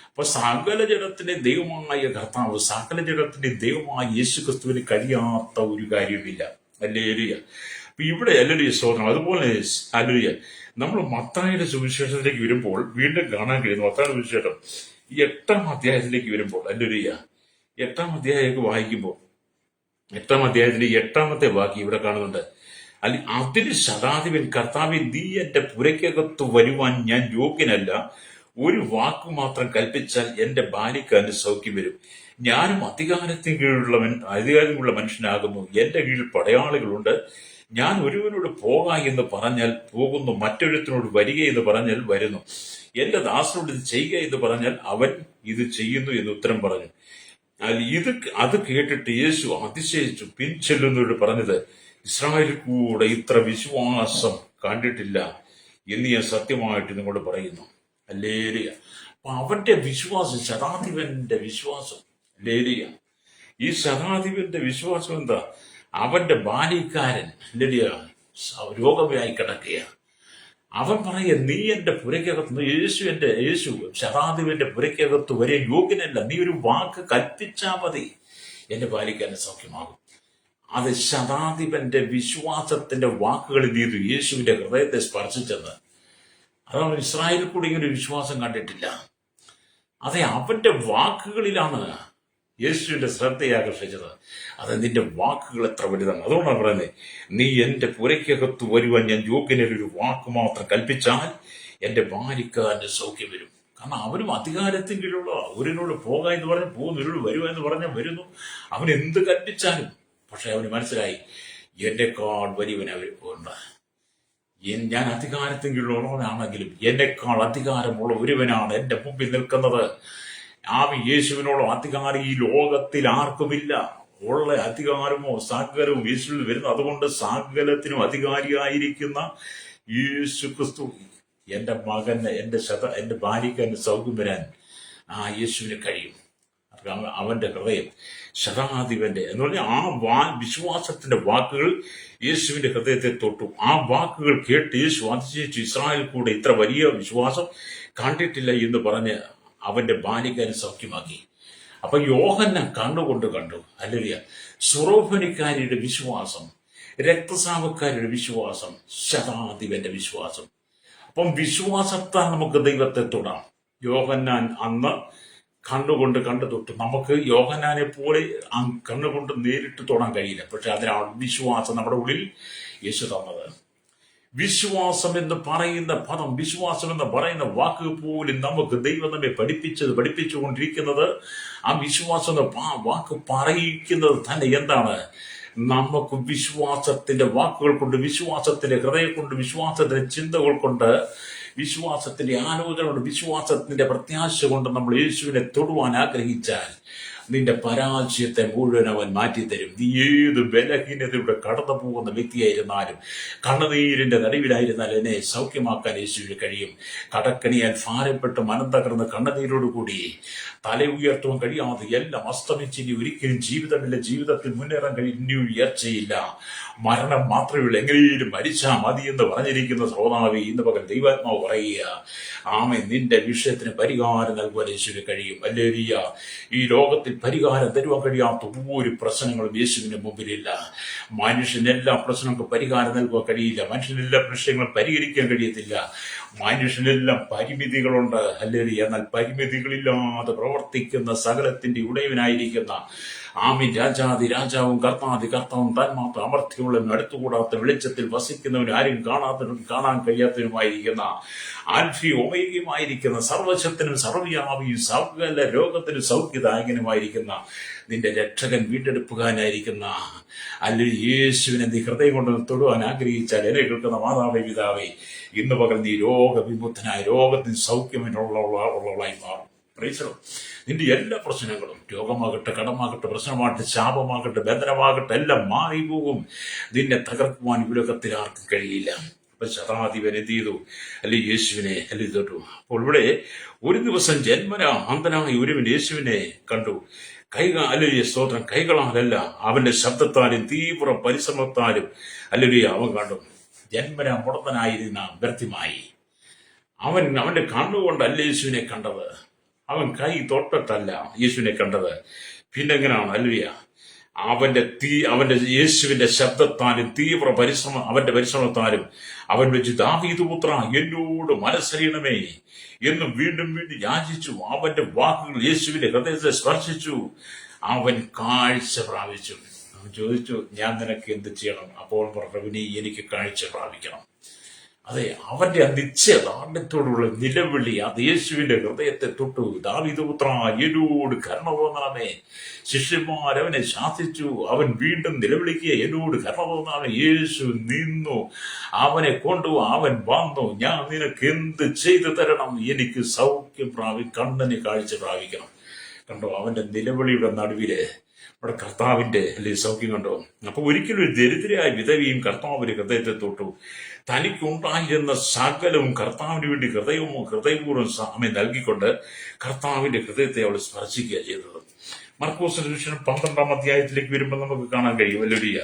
അപ്പൊ സകല ജഡത്തിന്റെ ദൈവമായ കർത്താവ്, സകല ജഡത്തിന്റെ ദൈവമായ യേശു ക്രിസ്തുവിന് കഴിയാത്ത ഒരു കാര്യമില്ല. ഹല്ലേലൂയ. അപ്പൊ ഇവിടെ ഹല്ലേലൂയ സ്തോത്രം. അതുപോലെ ഹല്ലേലൂയ നമ്മൾ മത്തായിയുടെ സുവിശേഷത്തിലേക്ക് വരുമ്പോൾ വീണ്ടും കാണാൻ കഴിയുന്നു. മത്തായിയുടെ സുവിശേഷം 8-ാം അധ്യായത്തിലേക്ക് വരുമ്പോൾ ഹല്ലേലൂയ 8-ാം അധ്യായം വായിക്കുമ്പോൾ 8-ാം അധ്യായത്തിന്റെ 8-ാമത്തെ വാക്യം ഇവിടെ കാണുന്നുണ്ട്. അതിന് ശതാധിപൻ, കർത്താവേ, നീ എന്റെ പുരയ്ക്കകത്ത് വരുവാൻ ഞാൻ യോഗ്യനല്ല. ഒരു വാക്കു മാത്രം കൽപ്പിച്ചാൽ എന്റെ ബാലിക്ക് അതിന് സൗഖ്യം വരും. ഞാനും അധികാരമുള്ള മനുഷ്യനാകുന്നു. എന്റെ കീഴിൽ പടയാളികളുണ്ട്. ഞാൻ ഒരുവനോട് പോക എന്ന് പറഞ്ഞാൽ പോകുന്നു, മറ്റൊരുത്തിനോട് വരിക എന്ന് പറഞ്ഞാൽ വരുന്നു. എന്റെ ദാസനോട് ഇത് ചെയ്യുക എന്ന് പറഞ്ഞാൽ അവൻ ഇത് ചെയ്യുന്നു എന്ന് ഉത്തരം പറഞ്ഞു. അത് കേട്ടിട്ട് യേശു അതിശയിച്ചു. പിൻചെല്ലുന്നവരോട് പറഞ്ഞത്, ഇസ്രായേലിൽ കൂടെ ഇത്ര വിശ്വാസം കണ്ടിട്ടില്ല എന്ന് ഞാൻ സത്യമായിട്ട് നിങ്ങളോട് പറയുന്നു. ഹല്ലേലൂയ. അപ്പൊ അവന്റെ വിശ്വാസം, ശതാധിപന്റെ വിശ്വാസം, ഹല്ലേലൂയ. ഈ ശതാധിപന്റെ വിശ്വാസം എന്താ? അവന്റെ ബാലിക്കാരൻ ഹല്ലേലൂയ രോഗമായി കിടക്കുക. അവൻ പറയുക, നീ എന്റെ പുരയ്ക്കകത്ത്, യേശു ശതാധിപന്റെ പുരയ്ക്കകത്ത് വരെ യോഗ്യനല്ല. നീ ഒരു വാക്ക് കൽപ്പിച്ചാ മതി, എന്റെ ബാലിക്കാരൻ സൗഖ്യമാകും. അത് ശതാധിപന്റെ വിശ്വാസത്തിന്റെ വാക്കുകളിൽ നീതു യേശുവിന്റെ ഹൃദയത്തെ സ്പർശിച്ചെന്ന്. അതാണ് ഇസ്രായേലിൽ കൂടി ഇങ്ങനെ ഒരു വിശ്വാസം കണ്ടിട്ടില്ല. അതെ, അവന്റെ വാക്കുകളിലാണ് യേശുവിന്റെ ശ്രദ്ധയെ ആകർഷിച്ചത്. അത് നിന്റെ വാക്കുകൾ എത്ര വലുതാണ്. അതുകൊണ്ടാണ് പറയുന്നത്, നീ എന്റെ പുരയ്ക്കകത്ത് വരുവാൻ ഞാൻ യോഗ്യനൊരു ഒരു വാക്ക് മാത്രം കൽപ്പിച്ചാൽ എന്റെ ഭാര്യക്കാരന്റെ സൗഖ്യം വരും. കാരണം അവനും അധികാരത്തിന് കീഴിലുള്ള, ഒരുനോട് പോക എന്ന് പറഞ്ഞാൽ പോകുന്നു, ഒരുനോട് വരുക എന്ന് പറഞ്ഞാൽ വരുന്നു. അവൻ എന്ത് കൽപ്പിച്ചാലും. പക്ഷെ അവന് മനസ്സിലായി, എന്നെക്കാൾ വലിയവൻ അവർ പോകണ്ട. ഞാൻ അധികാരത്തിന് കീഴിലുള്ളവനാണെങ്കിലും എന്നെക്കാൾ അധികാരമുള്ള ഒരുവനാണ് എന്റെ മുമ്പിൽ നിൽക്കുന്നത്. യേശുവിനോളം അധികാരം ഈ ലോകത്തിൽ ആർക്കുമില്ല. ഉള്ള അധികാരമോ സകലവും യേശുവിൽ വരുന്നു. അതുകൊണ്ട് സകലത്തിനും അധികാരിയായിരിക്കുന്ന യേശു ക്രിസ്തു, എന്റെ മകന്, എന്റെ ഭാര്യയ്ക്ക് എന്റെ സൗഖ്യം വരാൻ യേശുവിന് കഴിയും. അവന്റെ ഹൃദയം ശതാധിപന്റെ എന്ന് പറഞ്ഞാൽ വിശ്വാസത്തിന്റെ വാക്കുകൾ യേശുവിന്റെ ഹൃദയത്തെ തൊട്ടു. ആ വാക്കുകൾ കേട്ട് യേശു അതിശയിച്ചു. ഇസ്രായേൽ കൂടെ ഇത്ര വലിയ വിശ്വാസം കണ്ടിട്ടില്ല എന്ന് പറഞ്ഞ് അവന്റെ ബാലിക്കാരൻ സൗഖ്യമാക്കി. അപ്പൊ യോഹന്നാൻ കണ്ടു. ഹല്ലേലൂയ. സുറോഫനിക്കാരിയുടെ വിശ്വാസം, രക്തസ്രാവക്കാരുടെ വിശ്വാസം, ശതാധിപന്റെ വിശ്വാസം. അപ്പം വിശ്വാസത്താൽ നമുക്ക് ദൈവത്തെ തൊടാം. യോഹന്നാൻ അന്ന് കണ്ടു തൊട്ടു. നമുക്ക് യോഹന്നാനെ പോലെ കണ്ണുകൊണ്ട് നേരിട്ട് തൊടാൻ കഴിയില്ല. പക്ഷെ അതിനാണ് വിശ്വാസം നമ്മുടെ ഉള്ളിൽ യേശു തന്നത്. വിശ്വാസം എന്ന് പറയുന്ന പദം, വിശ്വാസം എന്ന് പറയുന്ന വാക്ക് പോലും നമുക്ക് ദൈവം നമ്മെ പഠിപ്പിച്ചുകൊണ്ടിരിക്കുന്നത്, ആ വിശ്വാസം എന്ന വാക്ക് പറയിക്കുന്നത് തന്നെ എന്താണ്? നമുക്ക് വിശ്വാസത്തിന്റെ വാക്കുകൾ കൊണ്ട്, വിശ്വാസത്തിന്റെ ഹൃദയം കൊണ്ട്, വിശ്വാസത്തിന്റെ ചിന്തകൾ കൊണ്ട്, വിശ്വാസത്തിന്റെ ആലോചന കൊണ്ട്, വിശ്വാസത്തിന്റെ പ്രത്യാശ കൊണ്ട് നമ്മൾ യേശുവിനെ തൊടുവാൻ ആഗ്രഹിച്ചാൽ നിന്റെ പരാജയത്തെ മുഴുവൻ അവൻ മാറ്റിത്തരും. നീ ഏത് ബലഹീനതയുടെ കടന്നു പോകുന്ന വ്യക്തിയായിരുന്നാലും, കണ്ണുനീരിന്റെ നടുവിലായിരുന്നാലും എന്നെ സൗഖ്യമാക്കാൻ യേശുവിന് കഴിയും. കടക്കണിയാൽ ഭാരപ്പെട്ട് മനം തകർന്ന് കണ്ണുനീരോടുകൂടി തല ഉയർത്തുവാൻ കഴിയാതെ എല്ലാം അസ്തമിച്ച് ഇനി ഒരിക്കലും ജീവിതമില്ല, ജീവിതത്തിൽ മുന്നേറാൻ കഴിയും, ഉയർച്ചയില്ല, മരണം മാത്രമേ ഉള്ളൂ, എങ്ങനെയും മരിച്ചാ മതി എന്ന് പറഞ്ഞിരിക്കുന്ന ശ്രോതാവേ, ഇന്ന് പകൽ ദൈവാത്മാവ് പറയുക, ആമേൻ, നിന്റെ വിഷയത്തിന് പരിഹാരം നൽകുവാൻ യേശുവിന് കഴിയും. ഹല്ലേലൂയ. ഈ ലോകത്തിൽ പരിഹാരം തരുവാൻ കഴിയാത്ത ഒരു പ്രശ്നങ്ങളും യേശുവിന്റെ മുമ്പിലില്ല. മനുഷ്യനെല്ലാ പ്രശ്നങ്ങൾക്കും പരിഹാരം നൽകുവാൻ കഴിയില്ല. മനുഷ്യനെല്ലാ പ്രശ്നങ്ങളും പരിഹരിക്കാൻ കഴിയത്തില്ല. മനുഷ്യനെല്ലാം പരിമിതികളുണ്ട്. ഹല്ലേലൂയ. എന്നാൽ പരിമിതികളില്ലാതെ പ്രവർത്തിക്കുന്ന സകലത്തിന്റെ ഉടയവനായിരിക്കുന്ന ആമീൻ. രാജാതി രാജാവും കർത്താതി കർത്താവും തന്മാത്ര അമർത്തിയുള്ളവനും അടുത്തുകൂടാത്ത വെളിച്ചത്തിൽ വസിക്കുന്നവനും ആരും കാണാത്തവനും കാണാൻ കഴിയാത്തവനുമായിരിക്കുന്ന ആൽഫി ഒമേഗയുമായിരിക്കുന്ന സർവശക്തനും സർവ്വവ്യാപിയും സകല രോഗത്തിനും സൗഖ്യദായകനുമായിരിക്കുന്ന നിന്റെ രക്ഷകൻ വീണ്ടെടുപ്പുകാരനായിരിക്കുന്ന അല്ലെങ്കിൽ യേശുവിനെ നീ ഹൃദയം കൊണ്ട് തൊടുവാൻ ആഗ്രഹിച്ചാൽ എന്നെ കേൾക്കുന്ന മാതാവേ പിതാവേ, ഇന്ന് പകൽ നീ രോഗവിമുക്തനായ രോഗത്തിന് സൗഖ്യമുള്ളവളായി മാറും. പ്രൈസലോ. നിന്റെ എല്ലാ പ്രശ്നങ്ങളും, രോഗമാകട്ടെ, കടമാകട്ടെ, പ്രശ്നമാകട്ടെ, ശാപമാകട്ടെ, ബന്ധനമാകട്ടെ, എല്ലാം മാറിപ്പോകും. നിന്നെ തകർക്കുവാൻ ഈ ലോകത്തിൽ ആർക്കും കഴിയില്ല. അപ്പൊ ശതാധിപൻ എന്ത് ചെയ്തു? അല്ലെങ്കിൽ യേശുവിനെ അല്ലെങ്കിൽ തൊട്ടു. അപ്പോൾ ഇവിടെ ഒരു ദിവസം ജന്മന അന്ധനായ ഒരുവൻ യേശുവിനെ കണ്ടു. അല്ലെങ്കിൽ സ്തോത്രം, കൈകളാലല്ല, അവന്റെ ശബ്ദത്താലും തീവ്ര പരിശ്രമത്താലും അല്ലെങ്കിൽ അവൻ കണ്ടു. ജന്മന മുടന്തനായിരുന്ന വ്യർത്ഥമായി അവന്റെ കണ്ണുകൊണ്ടല്ല യേശുവിനെ കണ്ടത്. അവൻ കൈ തൊട്ടിട്ടല്ല യേശുവിനെ കണ്ടത്. പിന്നെ എങ്ങനെയാണ്? അല്ലിയ അവന്റെ യേശുവിന്റെ ശബ്ദത്താലും തീവ്ര അവന്റെ പരിശ്രമത്താലും അവൻ വെച്ച് ദാവീദ് പുത്ര എന്നോട് മനസ്സറിയണമേ എന്ന് വീണ്ടും വീണ്ടും യാചിച്ചു. അവന്റെ വാക്കുകൾ യേശുവിന്റെ ഹൃദയത്തെ സ്പർശിച്ചു. അവൻ കാഴ്ച പ്രാപിച്ചു. അവൻ ചോദിച്ചു, ഞാൻ നിനക്ക് എന്ത് ചെയ്യണം? അപ്പോൾ പറഞ്ഞു, എനിക്ക് കാഴ്ച പ്രാപിക്കണം. അതെ, അവന്റെ ആ നിശ്ചയദാർഢ്യത്തോടുള്ള നിലവിളി അത് യേശുവിന്റെ ഹൃദയത്തെ തൊട്ടു. ദാവീദ് പുത്ര എന്നോട് കരുണ തോന്നണമേ. ശിഷ്യന്മാർ അവനെ ശാസിച്ചു. അവൻ വീണ്ടും നിലവിളിക്കുക, എന്നോട് കരുണ തോന്നണമേ. യേശു നിന്നു, അവനെ കൊണ്ടുപോവാ. അവൻ വന്നു, ഞാൻ നിനക്ക് എന്ത് ചെയ്തു തരണം? എനിക്ക് സൗഖ്യം കണ്ണിന് കാഴ്ച പ്രാപിക്കണം. കണ്ടോ, അവന്റെ നിലവിളിയുടെ നടുവില് അവിടെ കർത്താവിന്റെ അല്ലെങ്കിൽ സൗഖ്യം കണ്ടോ. അപ്പൊ ഒരിക്കലും ഒരു ദരിദ്രയായ വിധവയും കർത്താവിന്റെ ഹൃദയത്തെ തൊട്ടു. തനിക്കുണ്ടായിരുന്ന സകലവും കർത്താവിന് വേണ്ടി ഹൃദയപൂർവ്വം സാമ്യം നൽകിക്കൊണ്ട് കർത്താവിന്റെ ഹൃദയത്തെ അവൾ സ്പർശിക്കുക ചെയ്തത്. മർക്കോസ് സുവിശേഷം 12-ാം അധ്യായത്തിലേക്ക് വരുമ്പോൾ നമുക്ക് കാണാൻ കഴിയും. വല്ലുരിയ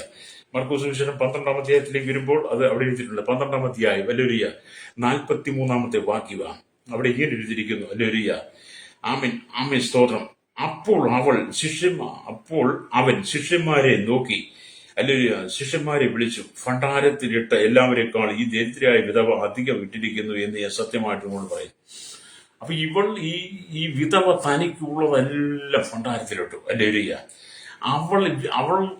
മർക്കോസ് സുവിശേഷം 12-ാം അധ്യായത്തിലേക്ക് വരുമ്പോൾ അത് അവിടെ എഴുതിയിട്ടുണ്ട്. 12-ാം അധ്യായം വല്ലുരിയ 43-ാമത്തെ വാക്യവ അവിടെ ഇങ്ങനെ എഴുതിയിരിക്കുന്നു. വല്ലുരിയ ആമീൻ ആമീൻ സ്തോത്രം. അപ്പോൾ അവൻ ശിഷ്യന്മാരെ നോക്കി, അല്ലെങ്കിൽ ശിഷ്യന്മാരെ വിളിച്ചു, ഭണ്ഡാരത്തിലിട്ട് എല്ലാവരെക്കാൾ ഈ ദരിദ്രയായ വിധവ അധികം ഇട്ടിരിക്കുന്നു എന്ന് ഞാൻ സത്യമായിട്ട് നമ്മൾ പറയും. അപ്പൊ ഈ വിധവ തനിക്കുള്ളതെല്ലാം ഭണ്ഡാരത്തിലിട്ടു. അല്ലേരിയ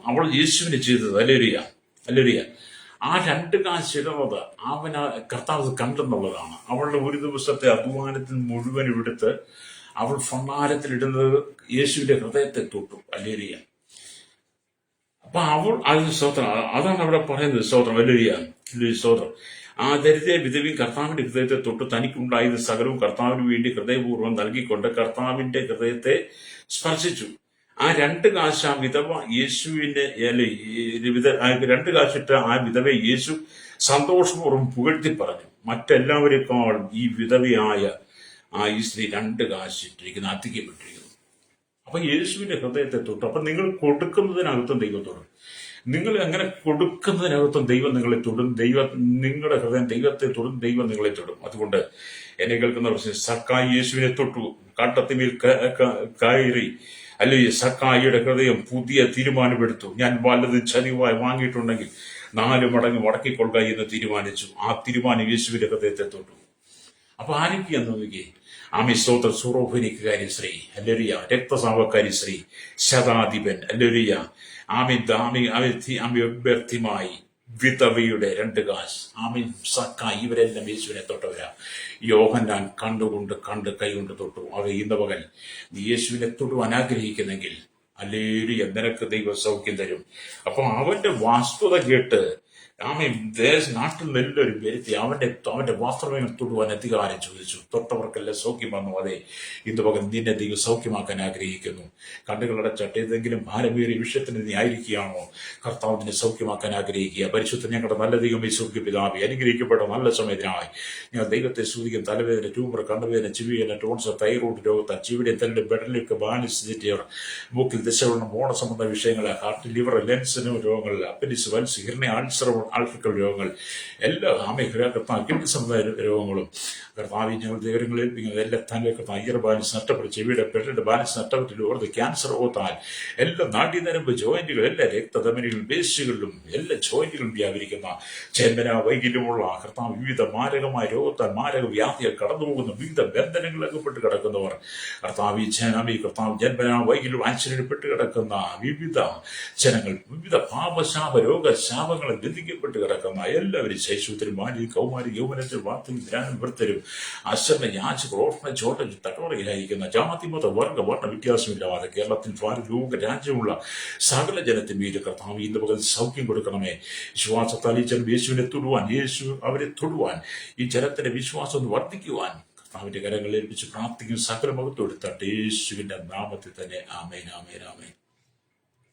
അവൾ യേശുവിനെ ചെയ്തത്. അല്ലേരിയ ആ 2 കാശ് ഇടുന്നത് കർത്താവ് കണ്ടെന്നുള്ളതാണ്. അവളുടെ ഒരു ദിവസത്തെ അധ്വാനത്തിൽ മുഴുവൻ എടുത്ത് അവൾ ഭണ്ഡാരത്തിലിടുന്നത് യേശുവിന്റെ ഹൃദയത്തെ തൊട്ടു. അല്ലേരിയ അപ്പൊ അവൾ സ്തോത്രം, അതാണ് അവിടെ പറയുന്നത്. സ്തോത്രം, വലിയ സ്തോത്രം. ആ ദരിദ്ര വിധവയും കർത്താവിന്റെ ഹൃദയത്തെ തൊട്ട് തനിക്കുണ്ടായത് സകലവും കർത്താവിന് വേണ്ടി ഹൃദയപൂർവ്വം നൽകിക്കൊണ്ട് കർത്താവിന്റെ ഹൃദയത്തെ സ്പർശിച്ചു. ആ 2 കാശ് ആ വിധവ യേശുവിന്റെ 2 കാശിട്ട് ആ വിധവയെ യേശു സന്തോഷപൂർവ്വം പുകഴ്ത്തി പറഞ്ഞു. മറ്റെല്ലാവരെക്കാളും ഈ വിധവയായ ഈ സ്ത്രീ 2 കാശിട്ടിരിക്കുന്ന അധികപ്പെട്ടിരിക്കുന്നു. അപ്പൊ യേശുവിന്റെ ഹൃദയത്തെ തൊട്ടു. അപ്പൊ നിങ്ങൾ കൊടുക്കുന്നതിനകത്തും ദൈവം തൊടും. നിങ്ങൾ അങ്ങനെ കൊടുക്കുന്നതിനകത്തും ദൈവം നിങ്ങളെ തൊടും. നിങ്ങളുടെ ഹൃദയം ദൈവത്തെ തൊടും, ദൈവം നിങ്ങളെ തൊടും. അതുകൊണ്ട് എന്നെ കേൾക്കുന്ന പ്രശ്നം, സക്കായി യേശുവിനെ തൊട്ടു, കാട്ടത്തിമേൽ കയറി. അല്ലെങ്കിൽ സക്കായിയുടെ ഹൃദയം പുതിയ തീരുമാനമെടുത്തു. ഞാൻ വല്ലതും ചതിവായി വാങ്ങിയിട്ടുണ്ടെങ്കിൽ 4 മടങ്ങ് മടക്കിക്കൊള്ളുക എന്ന് തീരുമാനിച്ചു. ആ തീരുമാനം യേശുവിന്റെ ഹൃദയത്തെ തൊട്ടു. അപ്പൊ ആരൊക്കെയാന്ന് നോക്കിയേ? ആമി സ്തോത്ര സൂറോഫനിക്കാരി സ്ത്രീ, അല്ലൊരിയ രക്തസാവക്കാരി സ്ത്രീ, ശതാധിപൻ, അല്ലൊരിയ വ്യക്തിമായി വിധവയുടെ 2 കാശ്, ആമി സക്ക, ഇവരെല്ലാം യേശുവിനെ തൊട്ടവരാ. യോഹന്നാൻ കണ്ട് കൈകൊണ്ട് തൊട്ടു. അവ ഇന്ന് പകൽ നീ യേശുവിനെ തൊടുവാൻ ആഗ്രഹിക്കുന്നെങ്കിൽ അല്ലേലൂയ, നിനക്ക് ദൈവം സൗഖ്യം തരും. അപ്പൊ അവന്റെ വാസ്തുത കേട്ട് നാട്ടിൽ എല്ലാവരും വരുത്തി അവന്റെ വസ്ത്രങ്ങൾ തൊടുവാൻ അധികാരം ചോദിച്ചു. തൊട്ടവർക്കെല്ലാം സൗഖ്യം വന്നു. അതെ, ഇന്ന് പകൽ നിന്നെ ദൈവം സൗഖ്യമാക്കാൻ ആഗ്രഹിക്കുന്നു. കണ്ണുകളടച്ചിട്ട് ഏതെങ്കിലും ഭാരമേറിയ വിഷയത്തിന് നീ ആയിരിക്കുകയാണോ? കർത്താവ് നിന്നെ സൗഖ്യമാക്കാൻ ആഗ്രഹിക്കുക. പരിശുദ്ധ ഞങ്ങളുടെ നല്ല ദൈവമേ, സൗഖ്യ പിതാവേ, അനുഗ്രഹിക്കപ്പെട്ട നല്ല സമയത്തിനായി ഞാൻ ദൈവത്തെ സൂചിക്കും. തലവേദന, ട്യൂമർ, കണ്ണുവേദന, ചെവിവേദന, ടോൺസർ, തൈറോയ്ഡ് രോഗത്താൽ ചെവിയുടെ തല്ലിന്റെ ബെഡലിലേക്ക് ബാലിസിറ്റിയർ, മൂക്കിൽ ദശവണ്ണം, മോണ സംബന്ധ വിഷയങ്ങളെ, ഹാർട്ട്, ലിവർ, ലെൻസിന് രോഗങ്ങൾ, അപ്പൻഡിക്സ്, വൽസ്, ഹിർണിയ, അൾസർ, ആൾക്കൽ രോഗങ്ങൾ, എല്ലാ കർത്താവ് കിഡ്നി സംബന്ധമായ രോഗങ്ങളും കർത്താവ് ഞങ്ങൾ ദൈവങ്ങളിൽ ഏൽപ്പിക്കുന്നത് എല്ലാ തന്നെ കർത്താവ് ഇയർ ബാലൻസ് നഷ്ടപ്പെട്ടു, ചെവിയുടെ പെട്ടിന്റെ ബാലൻസ് നഷ്ടപ്പെട്ടിട്ട് ഓർത്ത് ക്യാൻസർ ഓത്താൽ എല്ലാ നാഡീനരമ്പ് ജോയിന്റുകൾ, എല്ലാ രക്തധമനികളും പേശികളിലും എല്ലാ ജോയിന്റുകളും വ്യാപരിക്കുന്ന ചേമ്പന വൈകല്യമുള്ള കർത്താവ് വിവിധ മാരകമായ രോഗത്താൽ മാരക വ്യാധികൾ കടന്നുപോകുന്ന വിവിധ ബന്ധനങ്ങൾ അകപ്പെട്ട് കിടക്കുന്നവർ കർത്താവ് കർത്താവ് ജന്മന വൈകല്യം ആശ്ചര്യപ്പെട്ട് കിടക്കുന്ന വിവിധ ജനങ്ങൾ, വിവിധ പാപശാപ രോഗശാപങ്ങളിൽ ബന്ധിക്കപ്പെട്ട് കിടക്കുന്ന എല്ലാവരും ശൈശവത്തിലും ബാല്യ കൗമാരി യൗവനത്തിൽ വാർത്തയും ധ്യാനം വൃത്തരും അശ്വരണ യാചക ഓർമ്മ ചോട്ട തടവറയിലായിരിക്കുന്ന ജാതിമത വർഗ വർണ്ണ വ്യത്യാസമില്ലാതെ കേരളത്തിൽ ലോക രാജ്യമുള്ള സകല ജനത്തിന്മേലും കർത്താവ് ഇന്ന് പകൽ സൗഖ്യം കൊടുക്കണമേ. വിശ്വാസത്താൽ ഈ ജനം യേശുവിനെ തൊടുവാൻ, യേശു അവരെ തൊടുവാൻ, ഈ ജനത്തിന്റെ വിശ്വാസം വർദ്ധിക്കുവാൻ കർത്താവിന്റെ കരങ്ങളിൽ ഏൽപ്പിച്ച് പ്രാർത്ഥിക്കും. സകല മഹത്വം എടുത്തട്ടെ യേശുവിന്റെ നാമത്തിൽ തന്നെ. ആമേൻ, ആമേൻ, ആമേൻ.